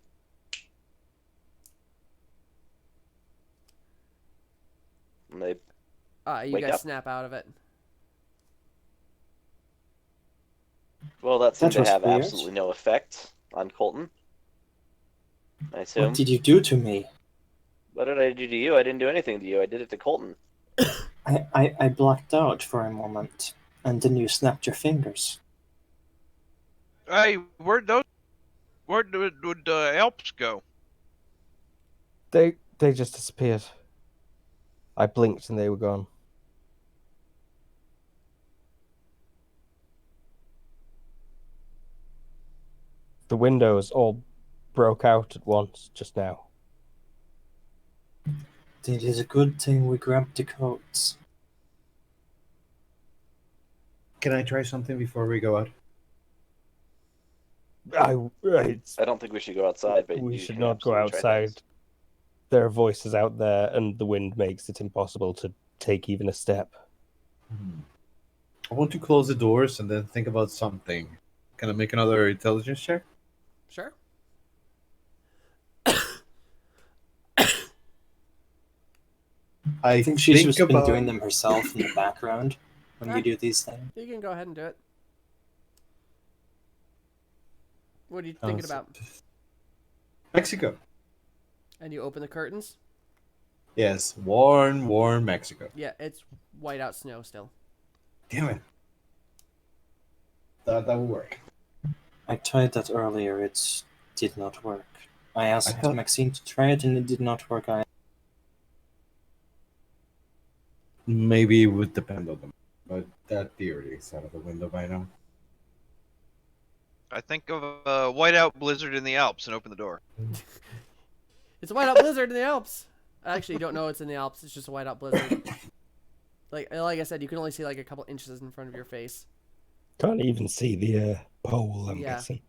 And they You Wake guys up. snap out of it. Well, that seemed That to was have weird. absolutely no effect on Colton. I assume. What did you do to me? What did I do to you? I didn't do anything to you. I did it to Colton. I blacked out for a moment, and then you snapped your fingers. Hey, where would the Alps go? They just disappeared. I blinked and they were gone. The windows all broke out at once just now. It is a good thing we grabbed the coats. Can I try something before we go out? It's, I don't think we should go outside, but we you should can not go absolutely try outside. things. There are voices out there, and the wind makes it impossible to take even a step. I want to close the doors and then think about something. Can I make another intelligence check? Sure. I I think she's just been about doing them herself in the background when you Alright. do these things. You can go ahead and do it. What are you thinking about? Mexico. And you open the curtains? Yes, warm Mexico. Yeah, it's white out snow still. Damn it. That will work. I tried that earlier, it did not work. I asked thought- Maxine to try it and it did not work either. Maybe it would depend on them, but that theory is out of the window by now. I think of a whiteout blizzard in the Alps and open the door. It's a whiteout blizzard in the Alps. I actually don't know it's in the Alps. It's just a whiteout blizzard. Like I said, you can only see like a couple inches in front of your face. Can't even see the pole, I'm Yeah. guessing.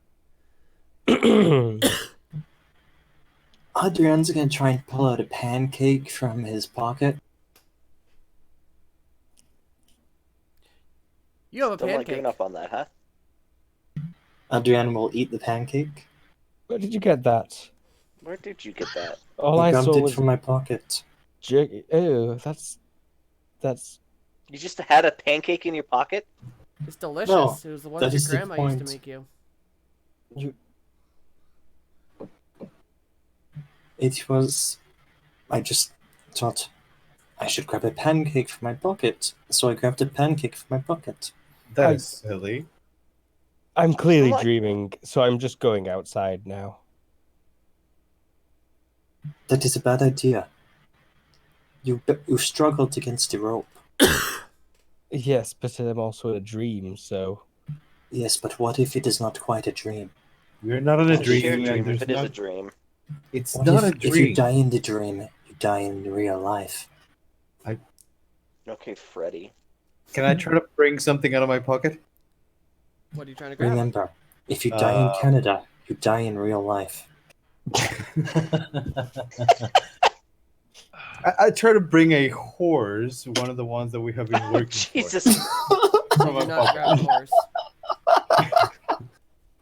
Adrian's gonna try and pull out a pancake from his pocket. You have a Still not pancake. giving up on that, huh? Adrian will eat the pancake. Where did you get that? Where did you get that? All I I grabbed saw it was from my pocket. Ew, that's You just had a pancake in your pocket? It's delicious. No, It was the one that that your is the grandma used to point. make you. It was. I just thought I should grab a pancake from my pocket. So I grabbed a pancake from my pocket. That I- is silly. I'm clearly What? dreaming, so I'm just going outside now. That is a bad idea. You struggled against the rope. Yes, but I'm also in a dream, so Yes, but what if it is not quite a dream? We're not in a It's a dream. shared and dream there's if it is a not- dream. It's What not if, a dream. if you die in the dream, you die in real life? Okay, Freddy. Can I try to bring something out of my pocket? What are you trying to grab? Remember, if you die in Canada, you die in real life. I try to bring a horse, one of the ones that we have been working Jesus. for. From Do my not grab pocket.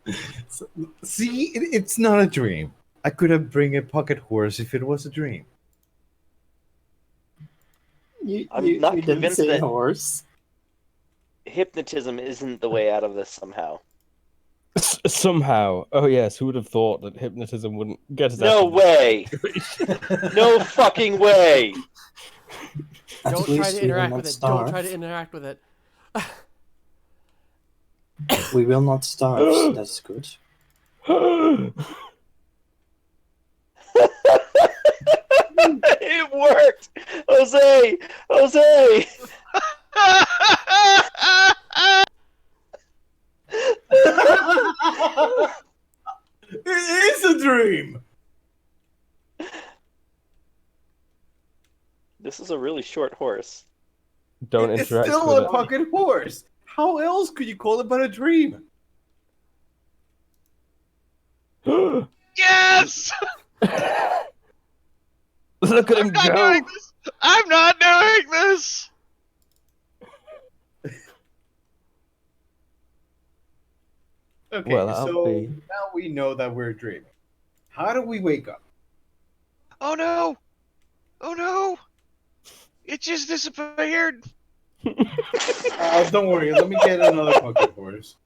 a horse. See, it's not a dream. I could have bring a pocket horse if it was a dream. I'm not didn't convinced say that- horse. Hypnotism isn't the way out of this somehow. somehow. Oh yes, who would have thought that hypnotism wouldn't get us No out of way! No fucking way! At Don't least try to we will interact not with it. starve. Don't try to interact with it. We will not starve, so that's good. It worked! Jose! Jose! It is a dream. This is a really short horse. Don't It's interact still with a pocket horse. How else could you call it but a dream? it. Yes! Look at him I'm not go! doing this! I'm not doing this! Okay, Well, I'll so be- now we know that we're dreaming. How do we wake up? Oh no! Oh no! It just disappeared! Don't worry, let me get another pocket horse.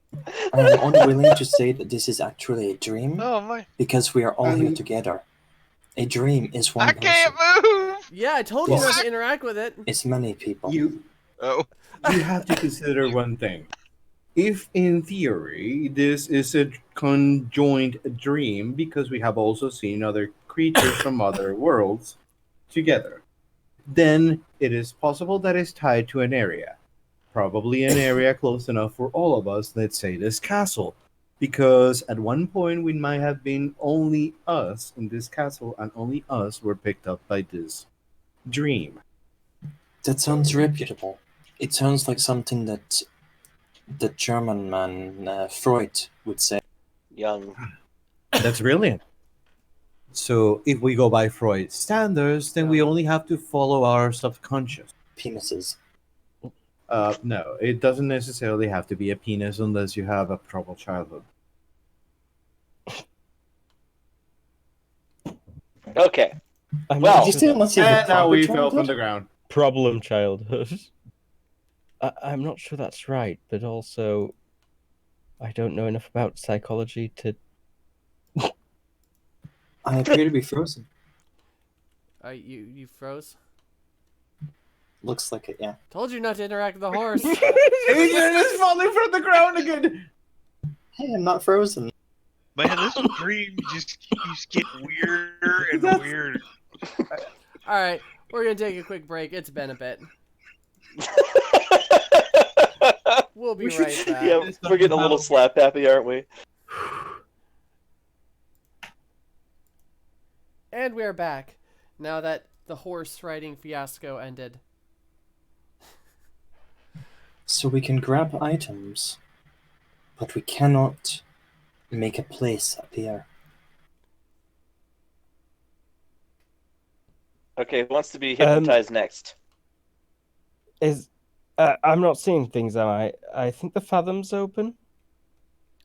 I am unwilling to say that this is actually a dream Oh my. because we are all here Um, together. A dream is one I person. can't move! Yeah, I told you Yes. not to interact with it. It's many people. You Oh. you have to consider one thing. If in theory this is a conjoined dream, because we have also seen other creatures from other worlds together, then it is possible that it's tied to an area. Probably an area close enough for all of us, let's say this castle. Because at one point we might have been only us in this castle, and only us were picked up by this dream. That sounds reputable. It sounds like something that the German man Freud would say. Young. That's brilliant. So if we go by Freud's standards, then we only have to follow our subconscious. Penises. No, it doesn't necessarily have to be a penis unless you have a troubled childhood. Okay. I'm Well- not You sure still that- not see the And now proper we fell childhood? from the ground. problem childhood. I'm not sure that's right, but also I don't know enough about psychology to. I appear to be frozen. You froze. Looks like it, yeah. Told you not to interact with the horse. Adrian is falling from the ground again. Hey, I'm not frozen. Man, this dream just keeps getting weirder and That's- weirder. All right, we're gonna take a quick break. It's been a bit. We'll be We should- right back. Yeah, we're getting a little slap happy, aren't we? And we are back. Now that the horse riding fiasco ended. So we can grab items, but we cannot make a place appear. Okay, who wants to be hypnotized next? Is I'm not seeing things, am I? I think the Fathom's open.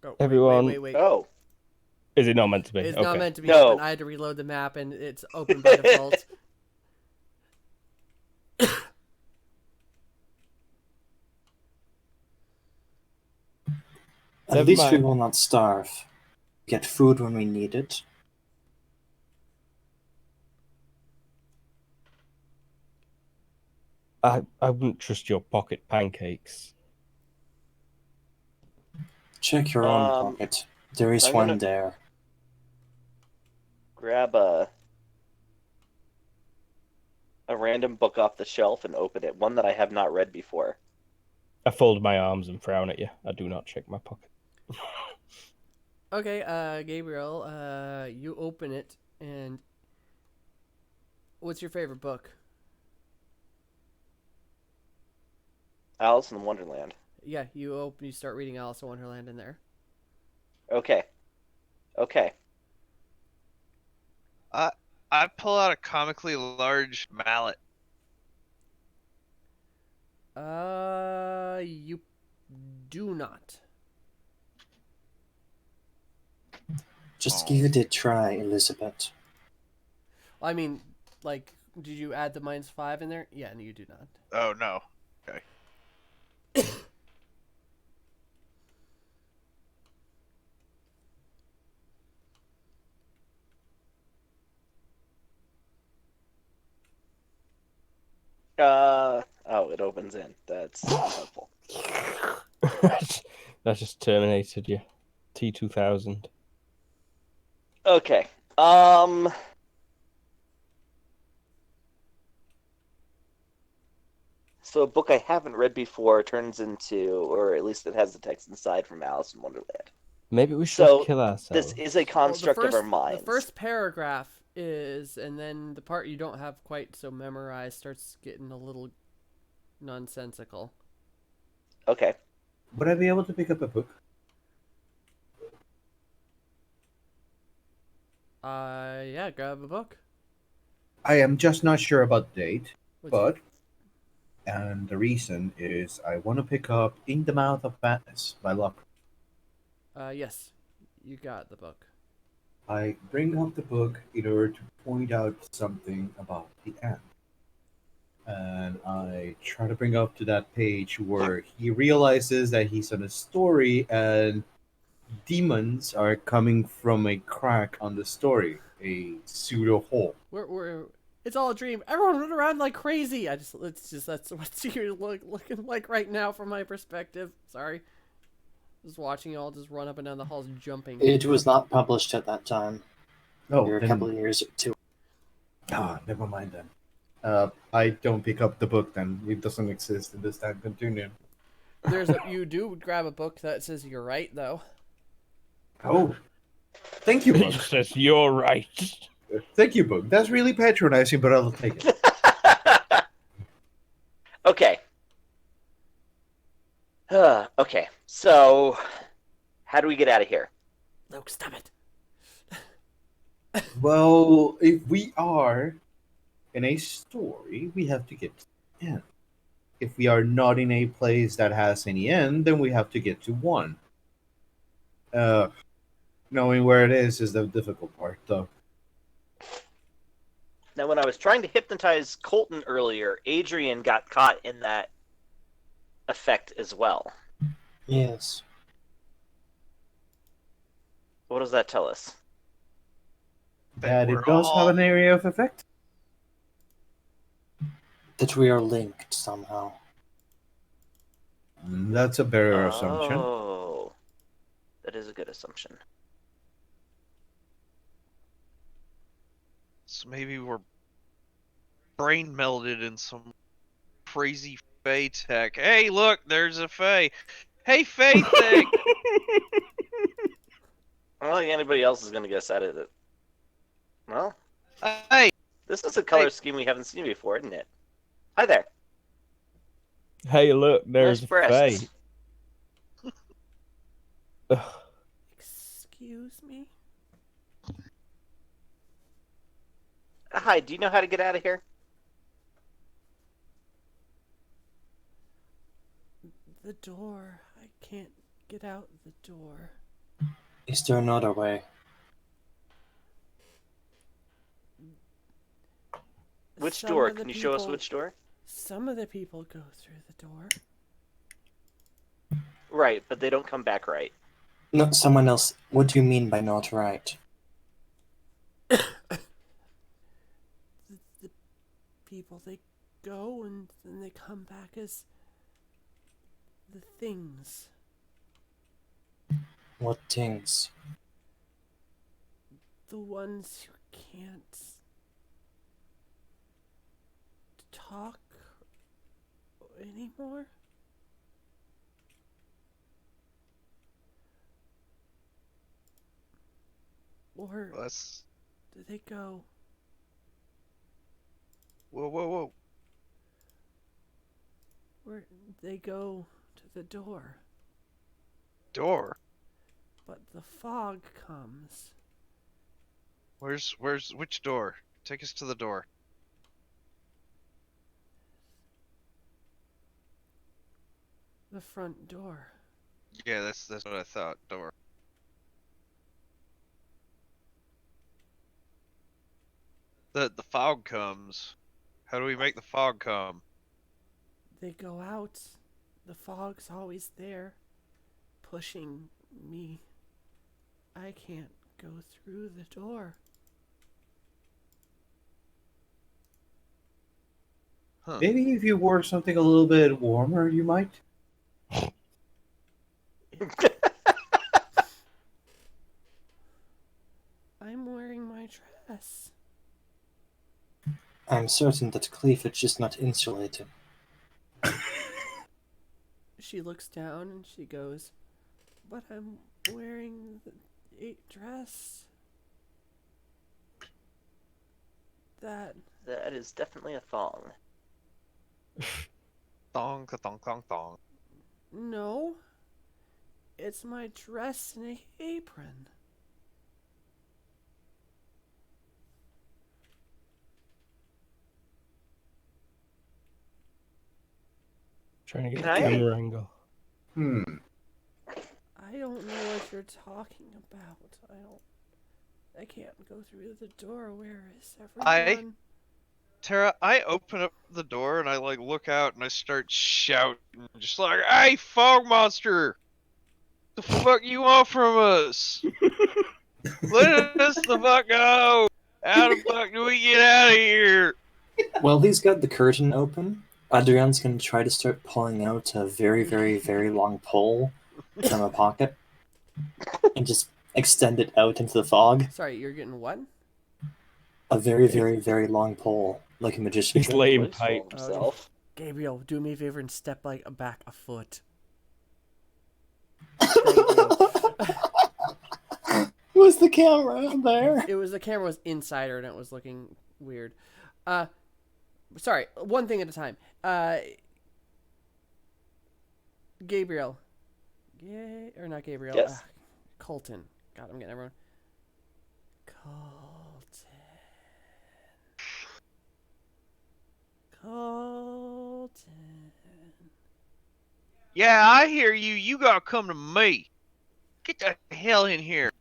Oh, Everyone- Wait. Oh, Is it not meant to be? It's okay. not meant to be No. open. I had to reload the map, and it's open by default. At Never least we mind. will not starve. Get food when we need it. I wouldn't trust your pocket pancakes. Check your own Um, pocket. There is I'm one gonna- there. grab a random book off the shelf and open it. One that I have not read before. I fold my arms and frown at you. I do not check my pocket. Okay, Gabriel, you open it, and what's your favorite book? Alice in Wonderland. Yeah, you start reading Alice in Wonderland in there. Okay. Okay. I pull out a comically large mallet. You do not. Just give it a try, Elizabeth. I mean, like, did you add the -5 in there? Yeah, no, you do not. Oh no. Okay. Oh, it opens in. That's helpful. That just terminated you. T2000. Okay. So a book I haven't read before turns into, or at least it has the text inside from Alice in Wonderland. Maybe we should So kill ourselves. this is a Well, construct of our minds. The first paragraph is, and then the part you don't have quite so memorized starts getting a little nonsensical. Okay. Would I be able to pick up a book? Yeah, grab a book. I am just not sure about the date, What's- and the reason is I want to pick up In the Mouth of Madness by Locke. Yes, you got the book. I bring up the book in order to point out something about the end. And I try to bring up to that page where he realizes that he's on a story and demons are coming from a crack on the story, a pseudo hole. It's all a dream. Everyone run around like crazy. That's what you're looking like right now from my perspective. Sorry. Just watching you all just run up and down the halls jumping. It was not published at that time. Oh, You're a then, couple of years too. never mind then. I don't pick up the book then. It doesn't exist in this time continuum. You do grab a book that says you're right though. Oh, thank you, It book. says you're right. Thank you, book. That's really patronizing, but I'll take it. Okay. Okay. So, how do we get out of here? Luke, stop it. Well, if we are in a story, we have to get to the end. If we are not in a place that has any end, then we have to get to one. Knowing where it is the difficult part, though. Now, when I was trying to hypnotize Colton earlier, Adrian got caught in that effect as well. Yes. What does that tell us? That we're it does all- have an area of effect. That we are linked somehow. That's a better assumption. Oh, that is a good assumption. So maybe we're brain melded in some crazy Fey tech. Hey, look, there's a Fey. Hey, Fey thing. I don't think anybody else is going to guess at it. Well, Hey, this is a color Hey. scheme we haven't seen before, isn't it? Hi there. Hey, look, there's Nice a breasts. Fae. Ugh. Excuse me? Hi, do you know how to get out of here? The door. I can't get out the door. Is there another way? Which Some door? of the Can you show us people- which door? Some of the people go through the door. Right, but they don't come back right. No, someone else. What do you mean by not right? The people, they go and then they come back as the things. What things? The ones who can't talk anymore. Or let's. do they go? Whoa, whoa, whoa. Where they go to the door, Door. but the fog comes. Which door? Take us to the door. The front door. Yeah, that's what I thought. Door. The fog comes. How do we make the fog come? They go out. The fog's always there, pushing me. I can't go through the door. Huh. Maybe if you wore something a little bit warmer, you might. I'm wearing my dress. I'm certain that cleavage is not insulated. she looks down and she goes, "But I'm wearing the dress that." That is definitely a thong. Thong, thong, thong, thong. No, it's my dress and a apron. Trying to get Can a I- camera angle. I don't know what you're talking about. I can't go through the door. Where is everyone? Tara, I open up the door and I like look out and I start shouting, just like, "Hey, fog monster! The fuck you want from us? Let us the fuck go! How the fuck do we get out of here?" While he's got the curtain open, Adrian's going to try to start pulling out a very, very, very long pole from a pocket and just extend it out into the fog. Sorry, you're getting what? A very, very, very long pole, like a magician. He's trick. laying Wasteful of pipes. himself. Gabriel, do me a favor and step like back a foot. Thank you. Was the camera there? It was the camera was inside her and it was looking weird. Sorry, one thing at a time. Gabriel. Or not Gabriel. Yes. Colton. God, I'm getting everyone. Colton. Yeah, I hear you. You gotta come to me. Get the hell in here.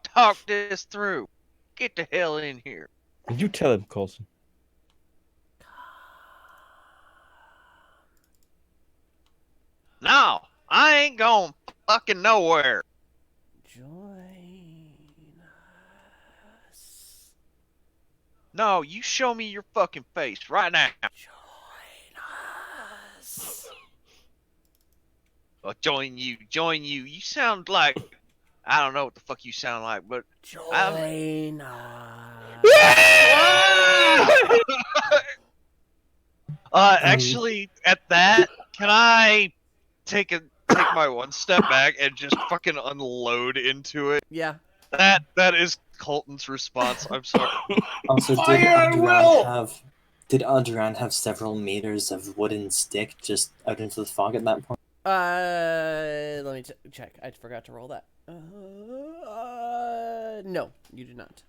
Talk this through. Get the hell in here. You tell him, Coulson. No, I ain't going fucking nowhere. Join us. No, you show me your fucking face right now. Join us. I'll join you. Join you. You sound like I don't know what the fuck you sound like, but Join us. Actually, at that, can I take my one step back and just fucking unload into it? Yeah. That is Colton's response. I'm sorry. Also, Fire at will! Did Adrian have several meters of wooden stick just out into the fog at that point? Let me check. I forgot to roll that. No, you did not.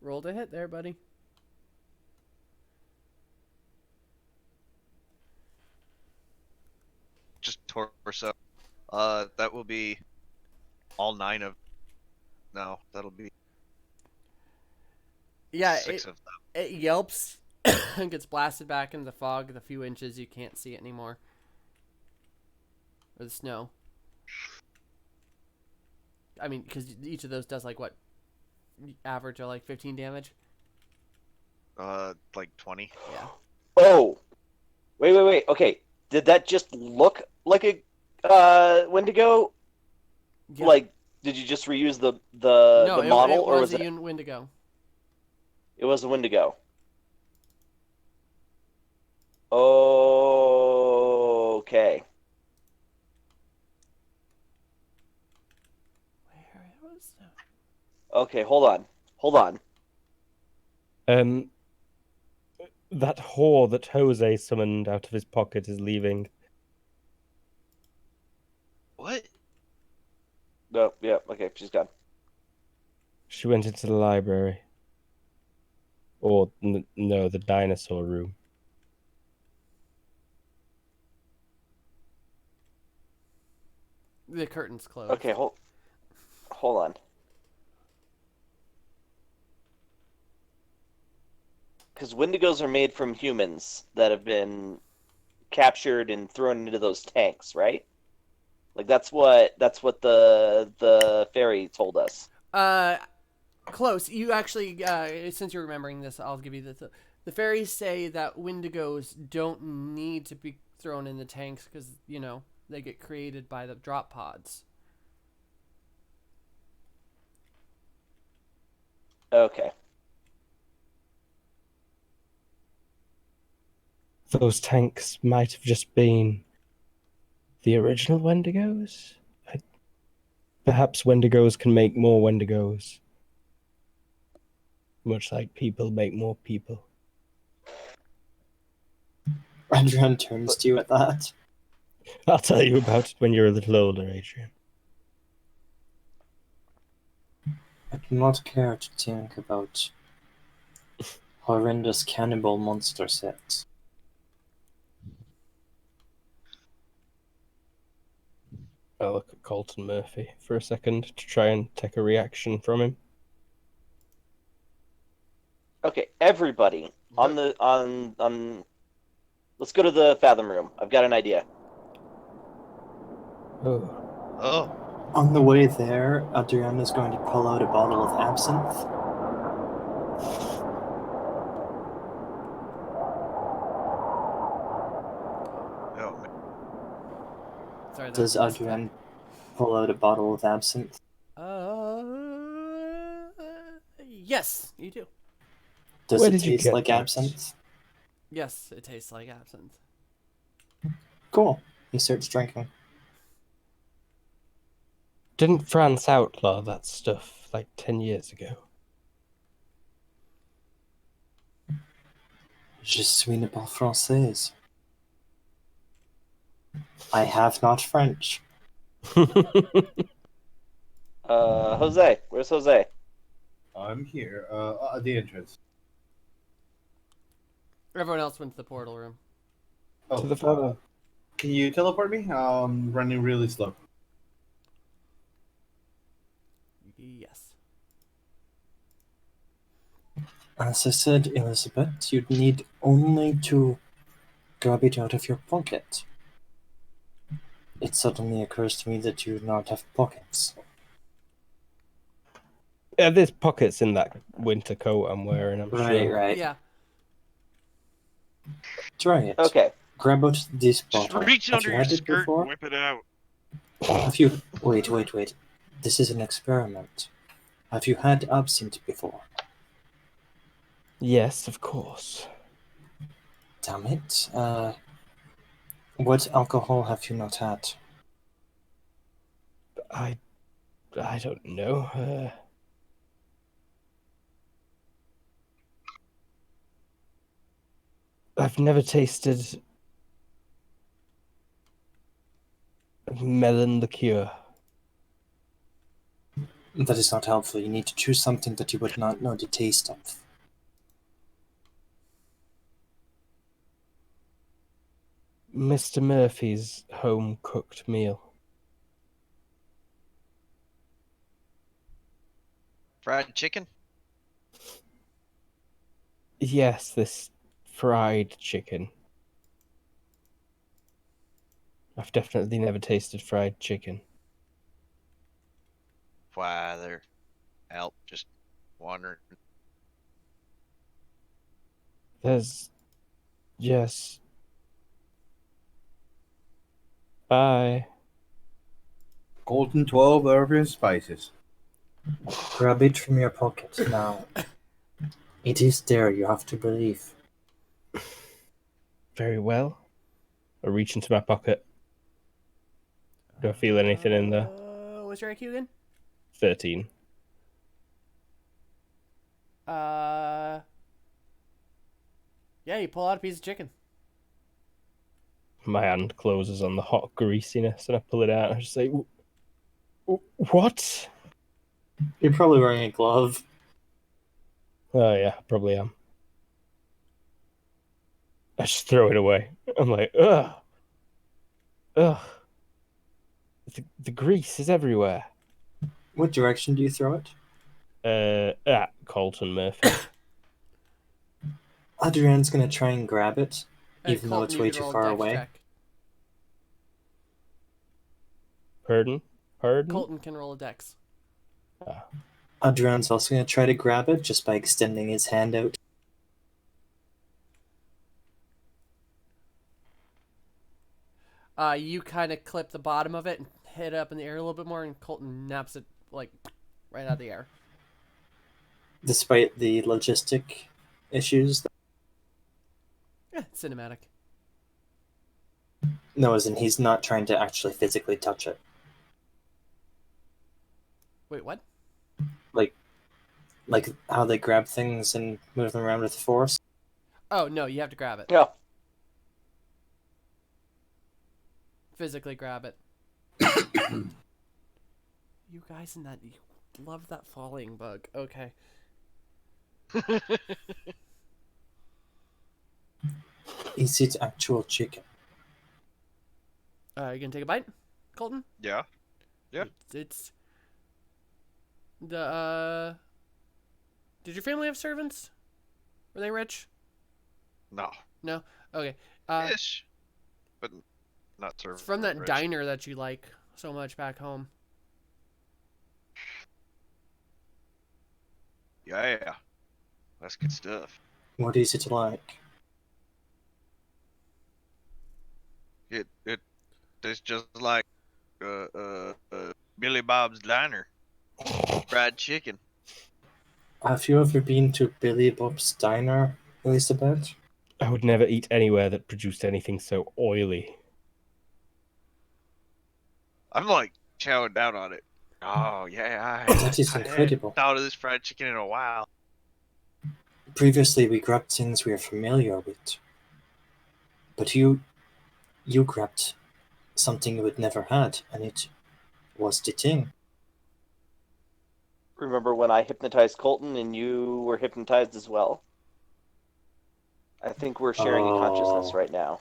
Roll to hit there, buddy. Just torso. That will be all 9 of. No, that'll be Yeah, 6 of them. it yelps and gets blasted back into the fog. The few inches you can't see it anymore. Or the snow. I mean, because each of those does like what? Average of like 15 damage? Like 20. Yeah. Oh, wait. Okay, did that just look like a Wendigo? Yeah. Like, did you just reuse the no, model, it or was a it? Wendigo. It was a Wendigo. Okay. Where was that? Okay, hold on. That whore that Jose summoned out of his pocket is leaving. What? No, yeah, okay, she's gone. She went into the library. Or, no, the dinosaur room. The curtain's closed. Okay, hold on. Because Wendigos are made from humans that have been captured and thrown into those tanks, right? Like that's what the fairy told us. Close. You actually, since you're remembering this, I'll give you this. The fairies say that Wendigos don't need to be thrown in the tanks because, they get created by the drop pods. Okay. Those tanks might have just been the original Wendigos. Perhaps Wendigos can make more Wendigos. Much like people make more people. Adrian turns to you at that. I'll tell you about it when you're a little older, Adrian. I do not care to think about horrendous cannibal monster sets. I look at Colton Murphy for a second to try and take a reaction from him. Okay, everybody on the on. Let's go to the Fathom room. I've got an idea. Oh, Oh, On the way there, Adrian is going to pull out a bottle of absinthe. oh man. Sorry, that Does was Adrian pull out a bottle of absinthe? Yes, you do. Does Where it did you taste get like that? absinthe? Yes, it tastes like absinthe. Cool. He starts drinking. didn't France outlaw that stuff like 10 years ago? Je suis ne pas française. I have not French. Jose, where's Jose? I'm here. At the entrance. Everyone else went to the portal room. Oh, To the Fathom. can you teleport me? I'm running really slow. Yes. As I said, Elizabeth, you'd need only to grab it out of your pocket. It suddenly occurs to me that you do not have pockets. Yeah, there's pockets in that winter coat I'm wearing, I'm sure. Right. Yeah. Try it. Okay. Grab out this Just bottle. reach Have under you your had it skirt before? and whip it out. Have you... Wait. This is an experiment. Have you had absinthe before? Yes, of course. Damn it. What alcohol have you not had? I don't know. I've never tasted melon liqueur. That is not helpful. You need to choose something that you would not know the taste of. Mr. Murphy's home-cooked meal. Fried chicken? Yes, this fried chicken. I've definitely never tasted fried chicken. Why, they're out just wandering. There's... Yes. Bye. Golden 12 urban spices. Grab it from your pocket now. It is there, you have to believe. Very well. I reach into my pocket. Do I feel anything in there? What's your IQ again? 13. Yeah, you pull out a piece of chicken. My hand closes on the hot greasiness and I pull it out and I just say, what? You're probably wearing a glove. Oh yeah, probably am. I just throw it away. I'm like, ugh. Ugh. The grease is everywhere. What direction do you throw it? At Colton Murphy. Adrian's gonna try and grab it, And even though Colton, it's you way can too roll a far dex away. check. Pardon? Colton can roll a dex. Adrian's also gonna try to grab it just by extending his hand out. You kind of clip the bottom of it and hit it up in the air a little bit more, and Colton naps it like right out of the air. Despite the logistic issues. Yeah, cinematic. No, as in he's not trying to actually physically touch it. Wait, what? Like how they grab things and move them around with force. Oh no, you have to grab it. Yeah. Physically grab it. You guys in that, you love that falling bug. Okay. Is it actual chicken? You gonna take a bite, Colton? Yeah. Yeah. It's the Did your family have servants? Were they rich? No. No. Okay. Ish. But not It's servant. from that rich. diner that you like so much back home. Yeah. That's good stuff. What is it like? It tastes just like Billy Bob's Diner. Fried chicken. Have you ever been to Billy Bob's Diner, Elizabeth? I would never eat anywhere that produced anything so oily. I'm like chowing down on it. Oh yeah, That is I incredible. hadn't thought of this fried chicken in a while. Previously, we grabbed things we are familiar with. But you grabbed something we'd never had, and it was the thing. Remember when I hypnotized Colton and you were hypnotized as well? I think we're sharing a consciousness Oh. right now.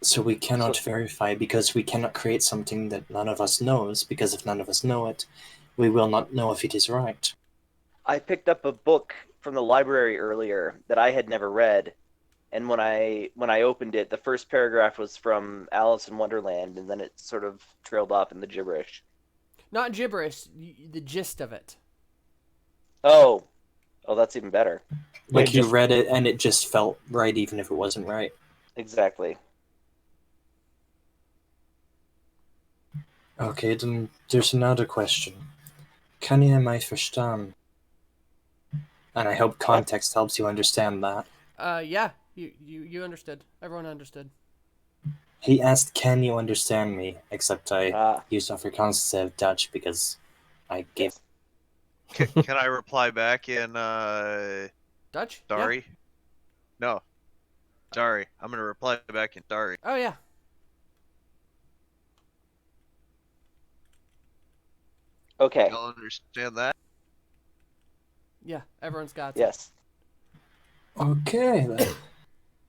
So we cannot So- verify because we cannot create something that none of us knows, because if none of us know it, we will not know if it is right. I picked up a book from the library earlier that I had never read, and when I opened it, the first paragraph was from Alice in Wonderland, and then it sort of trailed off in the gibberish. Not gibberish, the gist of it. Oh, that's even better. Like It you just- read it and it just felt right even if it wasn't right. Exactly. Okay, then there's another question. Kan je mij verstaan? And I hope context helps you understand that. Yeah, you understood. Everyone understood. He asked, "Can you understand me?" Except I Ah, used Afrikaans instead of Dutch because I gave. yes. Can I reply back in Dutch? Dari? No. Dari. I'm gonna reply back in Dari. Yeah. Oh yeah. Okay. Y'all understand that? Yeah, everyone's got it. Yes. Okay, then.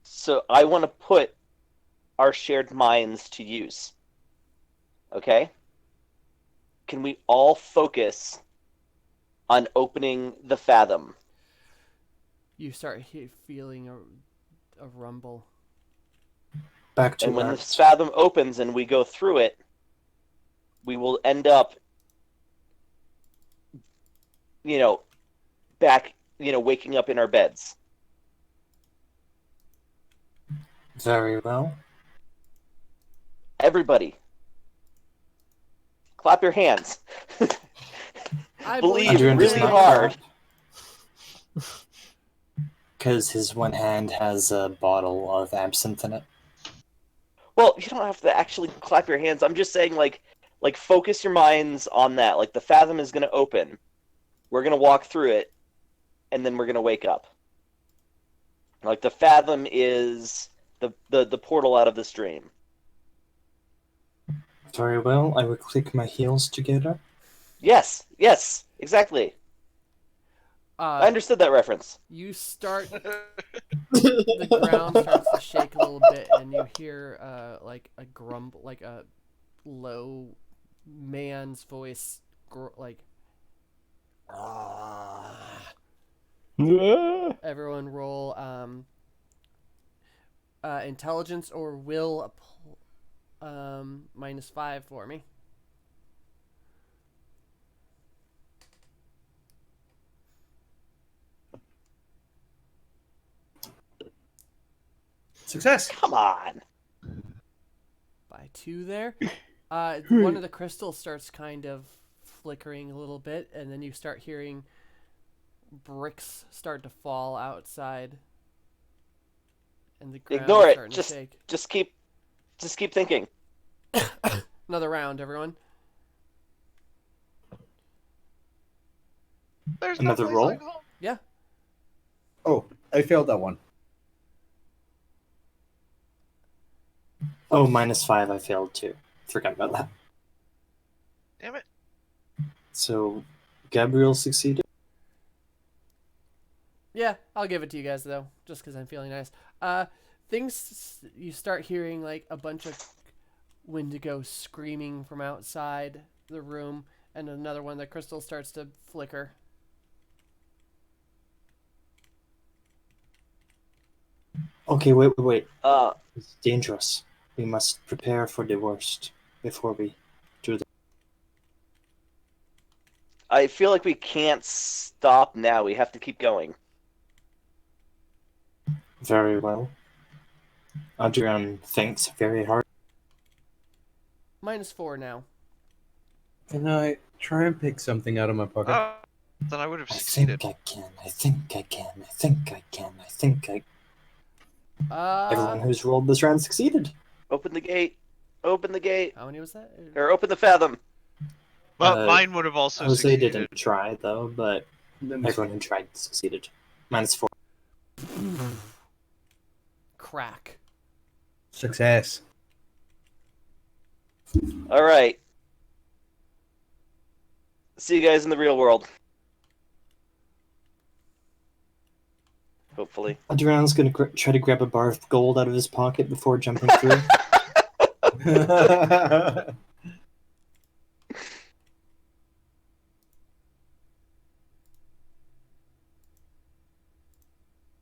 So I want to put our shared minds to use. Okay? Can we all focus on opening the Fathom? You start feeling a rumble. Back to And when the Act. Fathom opens and we go through it, we will end up, back, waking up in our beds. Very well. Everybody, clap your hands. I Believe And you really understand hard. Because his one hand has a bottle of absinthe in it. Well, you don't have to actually clap your hands. I'm just saying, like focus your minds on that. Like the Fathom is going to open. We're going to walk through it, and then we're going to wake up. Like the Fathom is the portal out of this dream. Very well. I will click my heels together. Yes, exactly. I understood that reference. You start. The ground starts to shake a little bit, and you hear like a grumble, like a low man's voice, like. Everyone roll intelligence or will -5 for me. Success. Come on. By 2 there. One of the crystals starts kind of flickering a little bit, and then you start hearing bricks start to fall outside, and the ground Ignore it. starting to shake. Just keep thinking. Another round, everyone. There's Another no place roll? like home. Yeah. Oh, I failed that one. Oh, -5. I failed too. Forgot about that. Damn it. So, Gabriel succeeded. Yeah, I'll give it to you guys though, just because I'm feeling nice. Things you start hearing like a bunch of Wendigo screaming from outside the room, and another one, the crystal starts to flicker. Okay, wait. Uh, It's dangerous. We must prepare for the worst before we do the. I feel like we can't stop now. We have to keep going. Very well. Adrian thinks very hard. -4 now. Can I try and pick something out of my pocket? Oh, then I would have I succeeded. think I can. I think I can. I think I can. I think I. Everyone who's rolled this round succeeded. Open the gate. Open the gate. How many was that? Or open the fathom. But mine would have also Jose succeeded. didn't try though, but everyone who tried succeeded. -4. Crack. Success. All right. See you guys in the real world. Hopefully. Adrian's gonna try to grab a bar of gold out of his pocket before jumping through.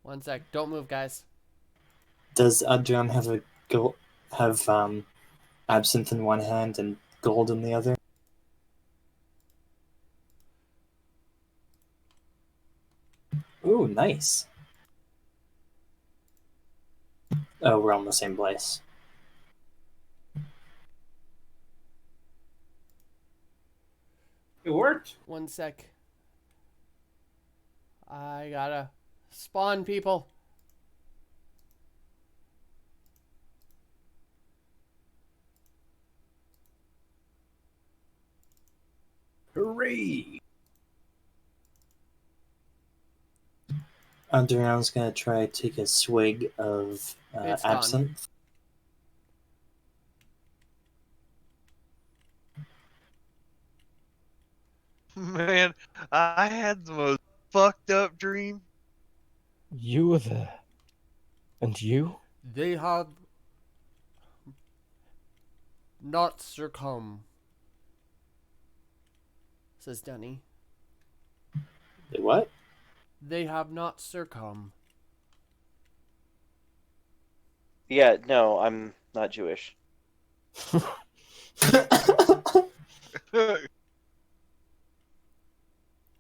One sec. Don't move, guys. Does Adrian have absinthe in one hand and gold in the other? Ooh, nice. Oh, we're on the same place. It worked. One sec. I gotta spawn people. Hooray! Adrian's gonna try to take a swig of It's gone. absinthe. Man, I had the most fucked up dream. You were there. And you? They have not succumb, says Dunny. Wait, what? They have not succumb. Yeah, no, I'm not Jewish.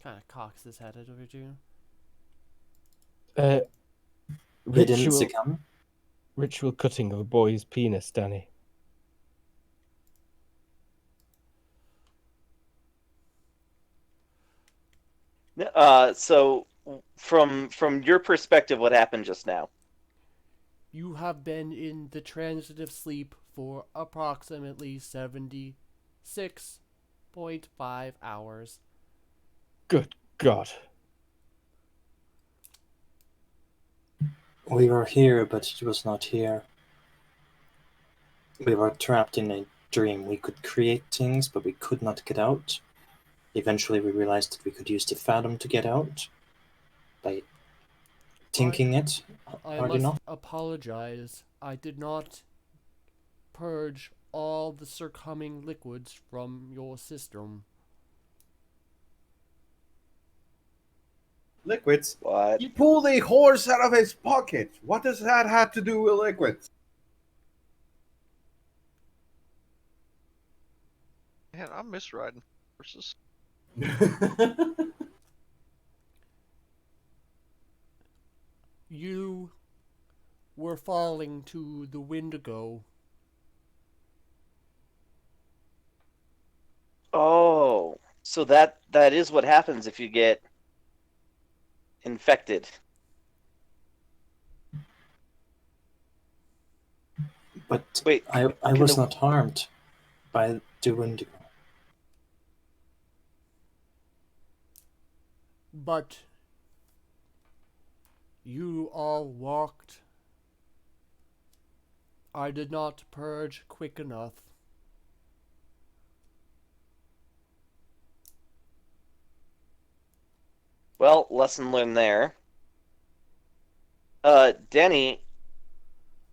Kind of cocks his head over to you. They didn't Ritual, succumb? ritual cutting of a boy's penis, Danny. So from your perspective, what happened just now? You have been in the transitive sleep for approximately 76.5 hours. Good God. We were here, but it was not here. We were trapped in a dream. We could create things, but we could not get out. Eventually, we realized that we could use the Fathom to get out by thinking it I hard must enough. apologize. I did not purge all the succumbing liquids from your system. Liquids. What? He pulled a horse out of his pocket. What does that have to do with liquids? Man, I miss riding horses. You were falling to the Wendigo. Oh, so that is what happens if you get infected. But Wait, I can was the- not harmed by the Wendigo. But you all walked. I did not purge quick enough. Well, lesson learned there. Denny,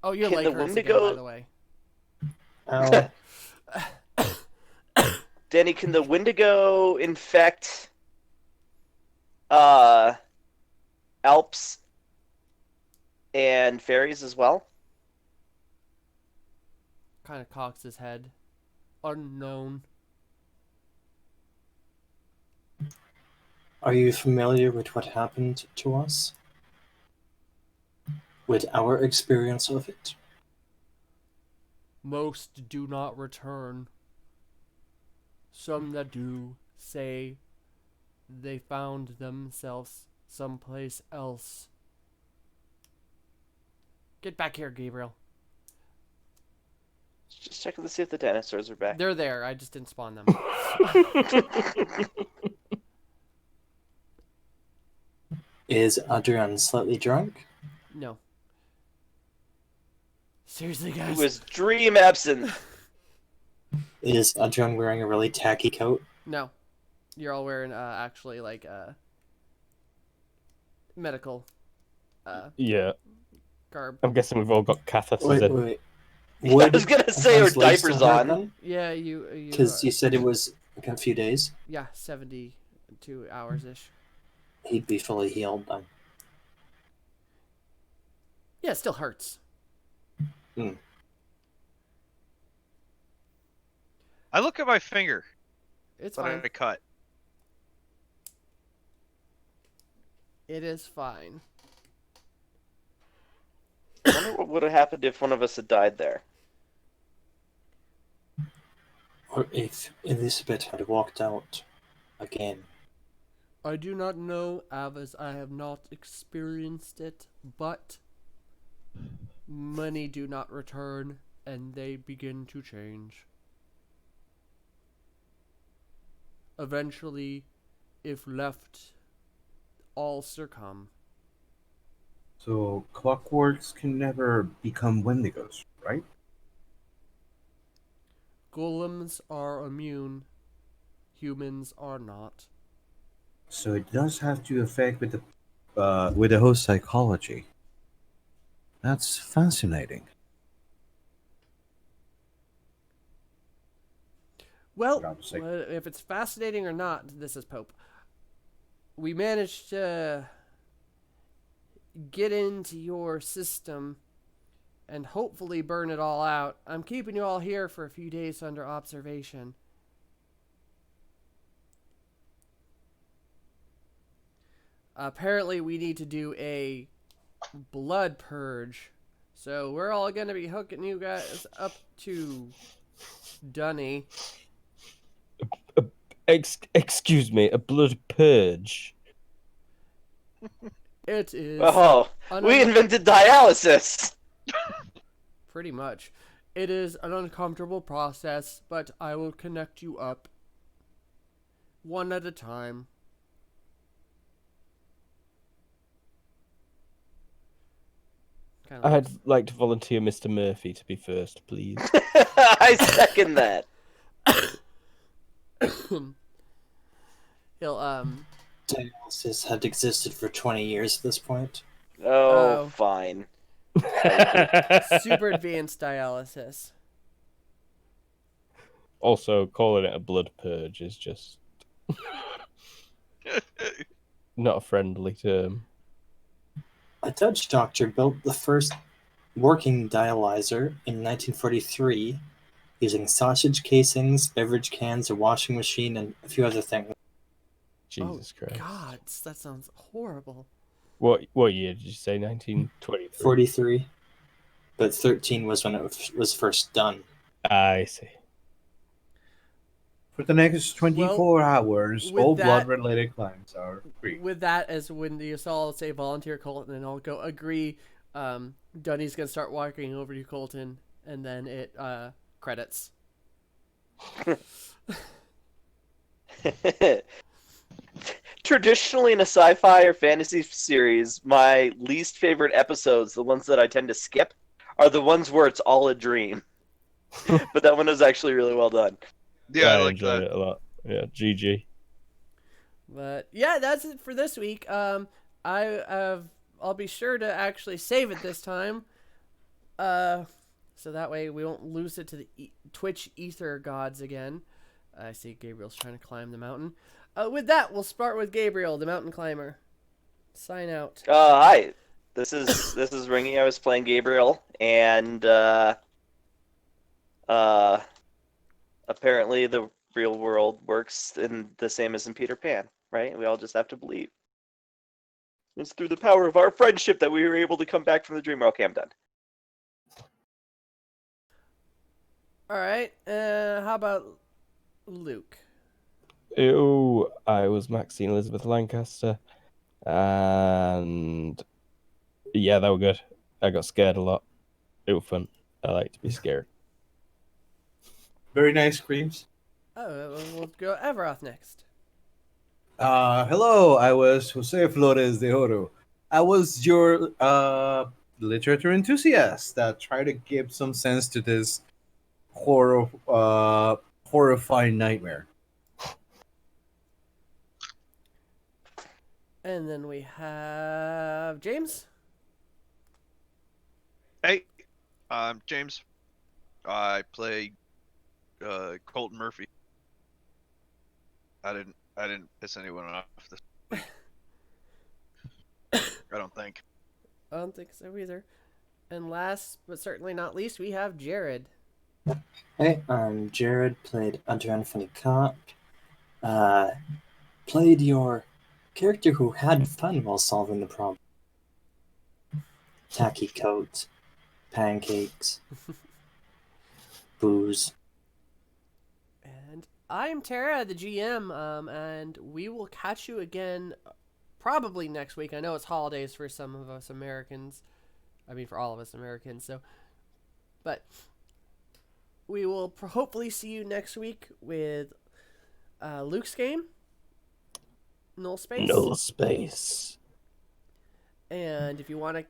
Oh, your Can leg the hurts again, by Wendigo- the way. Ow. Denny, can the Wendigo infect Alps and fairies as well? Kind of cocks his head. Unknown. Are you familiar with what happened to us? With our experience of it? Most do not return. Some that do say they found themselves someplace else. Get back here, Gabriel. Just checking to see if the dinosaurs are back. They're there. I just didn't spawn them. Is Adrian slightly drunk? No. Seriously, It guys. was dream absinthe. Is Adrian wearing a really tacky coat? No. You're all wearing actually like medical Yeah, garb. I'm guessing we've all got catheters Wait, in. wait. I was gonna say, or diapers on. Yeah, you Because you said it was like a few days. yeah, 72 hours ish. He'd be fully healed then. Yeah, it still hurts. I look at my finger It's that fine. I cut. It is fine. I wonder what would have happened if one of us had died there. Or if Elizabeth had walked out again. I do not know, as I have not experienced it, but many do not return and they begin to change. Eventually, if left, all succumb. So clockworks can never become Wendigos, right? Golems are immune, humans are not. So it does have to affect with the whole psychology. That's fascinating. Well, What I was saying. if it's fascinating or not, this is Pope. We managed to get into your system and hopefully burn it all out. I'm keeping you all here for a few days under observation. Apparently, we need to do a blood purge. So we're all going to be hooking you guys up to Dunny. Excuse me, a blood purge. It is Oh, we invented dialysis. pretty much. It is an uncomfortable process, but I will connect you up one at a time. Kind I'd like to volunteer Mr. Murphy to be first, please. I second that. He'll Dialysis had existed for 20 years at this point. Oh, Oh. fine. super advanced dialysis. Also, calling it a blood purge is just not a friendly term. A Dutch doctor built the first working dialyzer in 1943 using sausage casings, beverage cans, a washing machine, and a few other things. Jesus Christ. God, that sounds horrible. What year did you say? 1923? 43. But 13 was when it was first done. I see. For the next 24 hours, with all that- blood-related crimes are free. With that, as when you all say volunteer Colton, and I'll go agree, Dunny's gonna start walking over to Colton, and then it credits. Traditionally, in a sci-fi or fantasy series, my least favorite episodes, the ones that I tend to skip, are the ones where it's all a dream. But that one was actually really well done. Yeah, I I like enjoyed that. it a lot. Yeah, GG. But yeah, that's it for this week. I'll be sure to actually save it this time. So that way we won't lose it to the Twitch ether gods again. I see Gabriel's trying to climb the mountain. With that, we'll start with Gabriel, the mountain climber. Sign out. Hi, this is Ringy. I was playing Gabriel, and apparently the real world works in the same as in Peter Pan, right? We all just have to believe. It's through the power of our friendship that we were able to come back from the dream. Okay, I'm done. All right. How about Luke? Ew, I was Maxine Elizabeth Lancaster, and yeah, they were good. I got scared a lot. It was fun. I like to be scared. Very nice screams. Oh, we'll go Everoth next. Hello, I was Jose Flores de Oro. I was your literature enthusiast that tried to give some sense to this horrifying nightmare. And then we have James. Hey, I'm James. I play Colton Murphy. I didn't piss anyone off this week. I don't think. I don't think so either. And last but certainly not least, we have Jared. Hey, I'm Jared, played Adrian Funikat. Played your character who had fun while solving the problem. Tacky coats, pancakes, booze. And I'm Tara, the GM, and we will catch you again probably next week. I know it's holidays for some of us Americans. I mean, for all of us Americans. So, but we will hopefully see you next week with Luke's game, Null Space. No space. And if you want to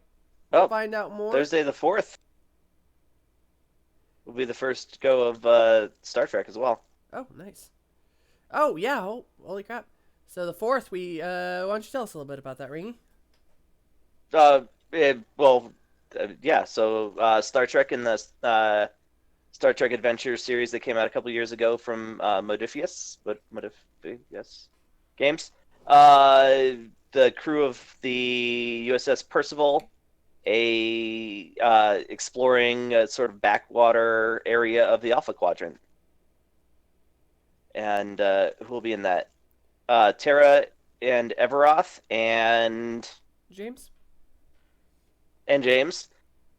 Oh, find out more, Thursday the 4th will be the first go of Star Trek as well. Oh, nice. Oh, yeah. Oh, holy crap. So the 4th, why don't you tell us a little bit about that, Ringy? Yeah. So Star Trek in the Star Trek Adventure series that came out a couple years ago from Modifius Games. The crew of the USS Percival, exploring a sort of backwater area of the Alpha Quadrant. And who will be in that? Tara and Everoth and James? James,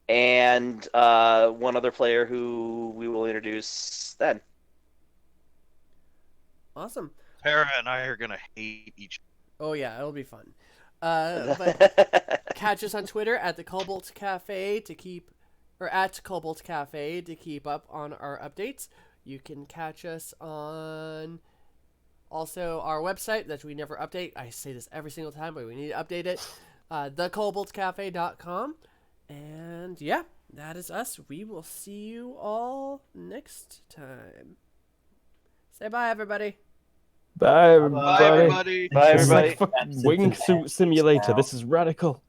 and one other player who we will introduce then. Awesome. Tara and I are gonna hate each. Oh, yeah, it'll be fun. But catch us on Twitter at the Cobalt Cafe at Cobalt Cafe to keep up on our updates. You can catch us on also our website that we never update. I say this every single time, but we need to update it. thecobaltcafe.com. And yeah, that is us. We will see you all next time. Say bye, everybody. Bye, everybody. Bye, everybody. Bye, This is like everybody. a fucking wingsuit simulator. This is radical.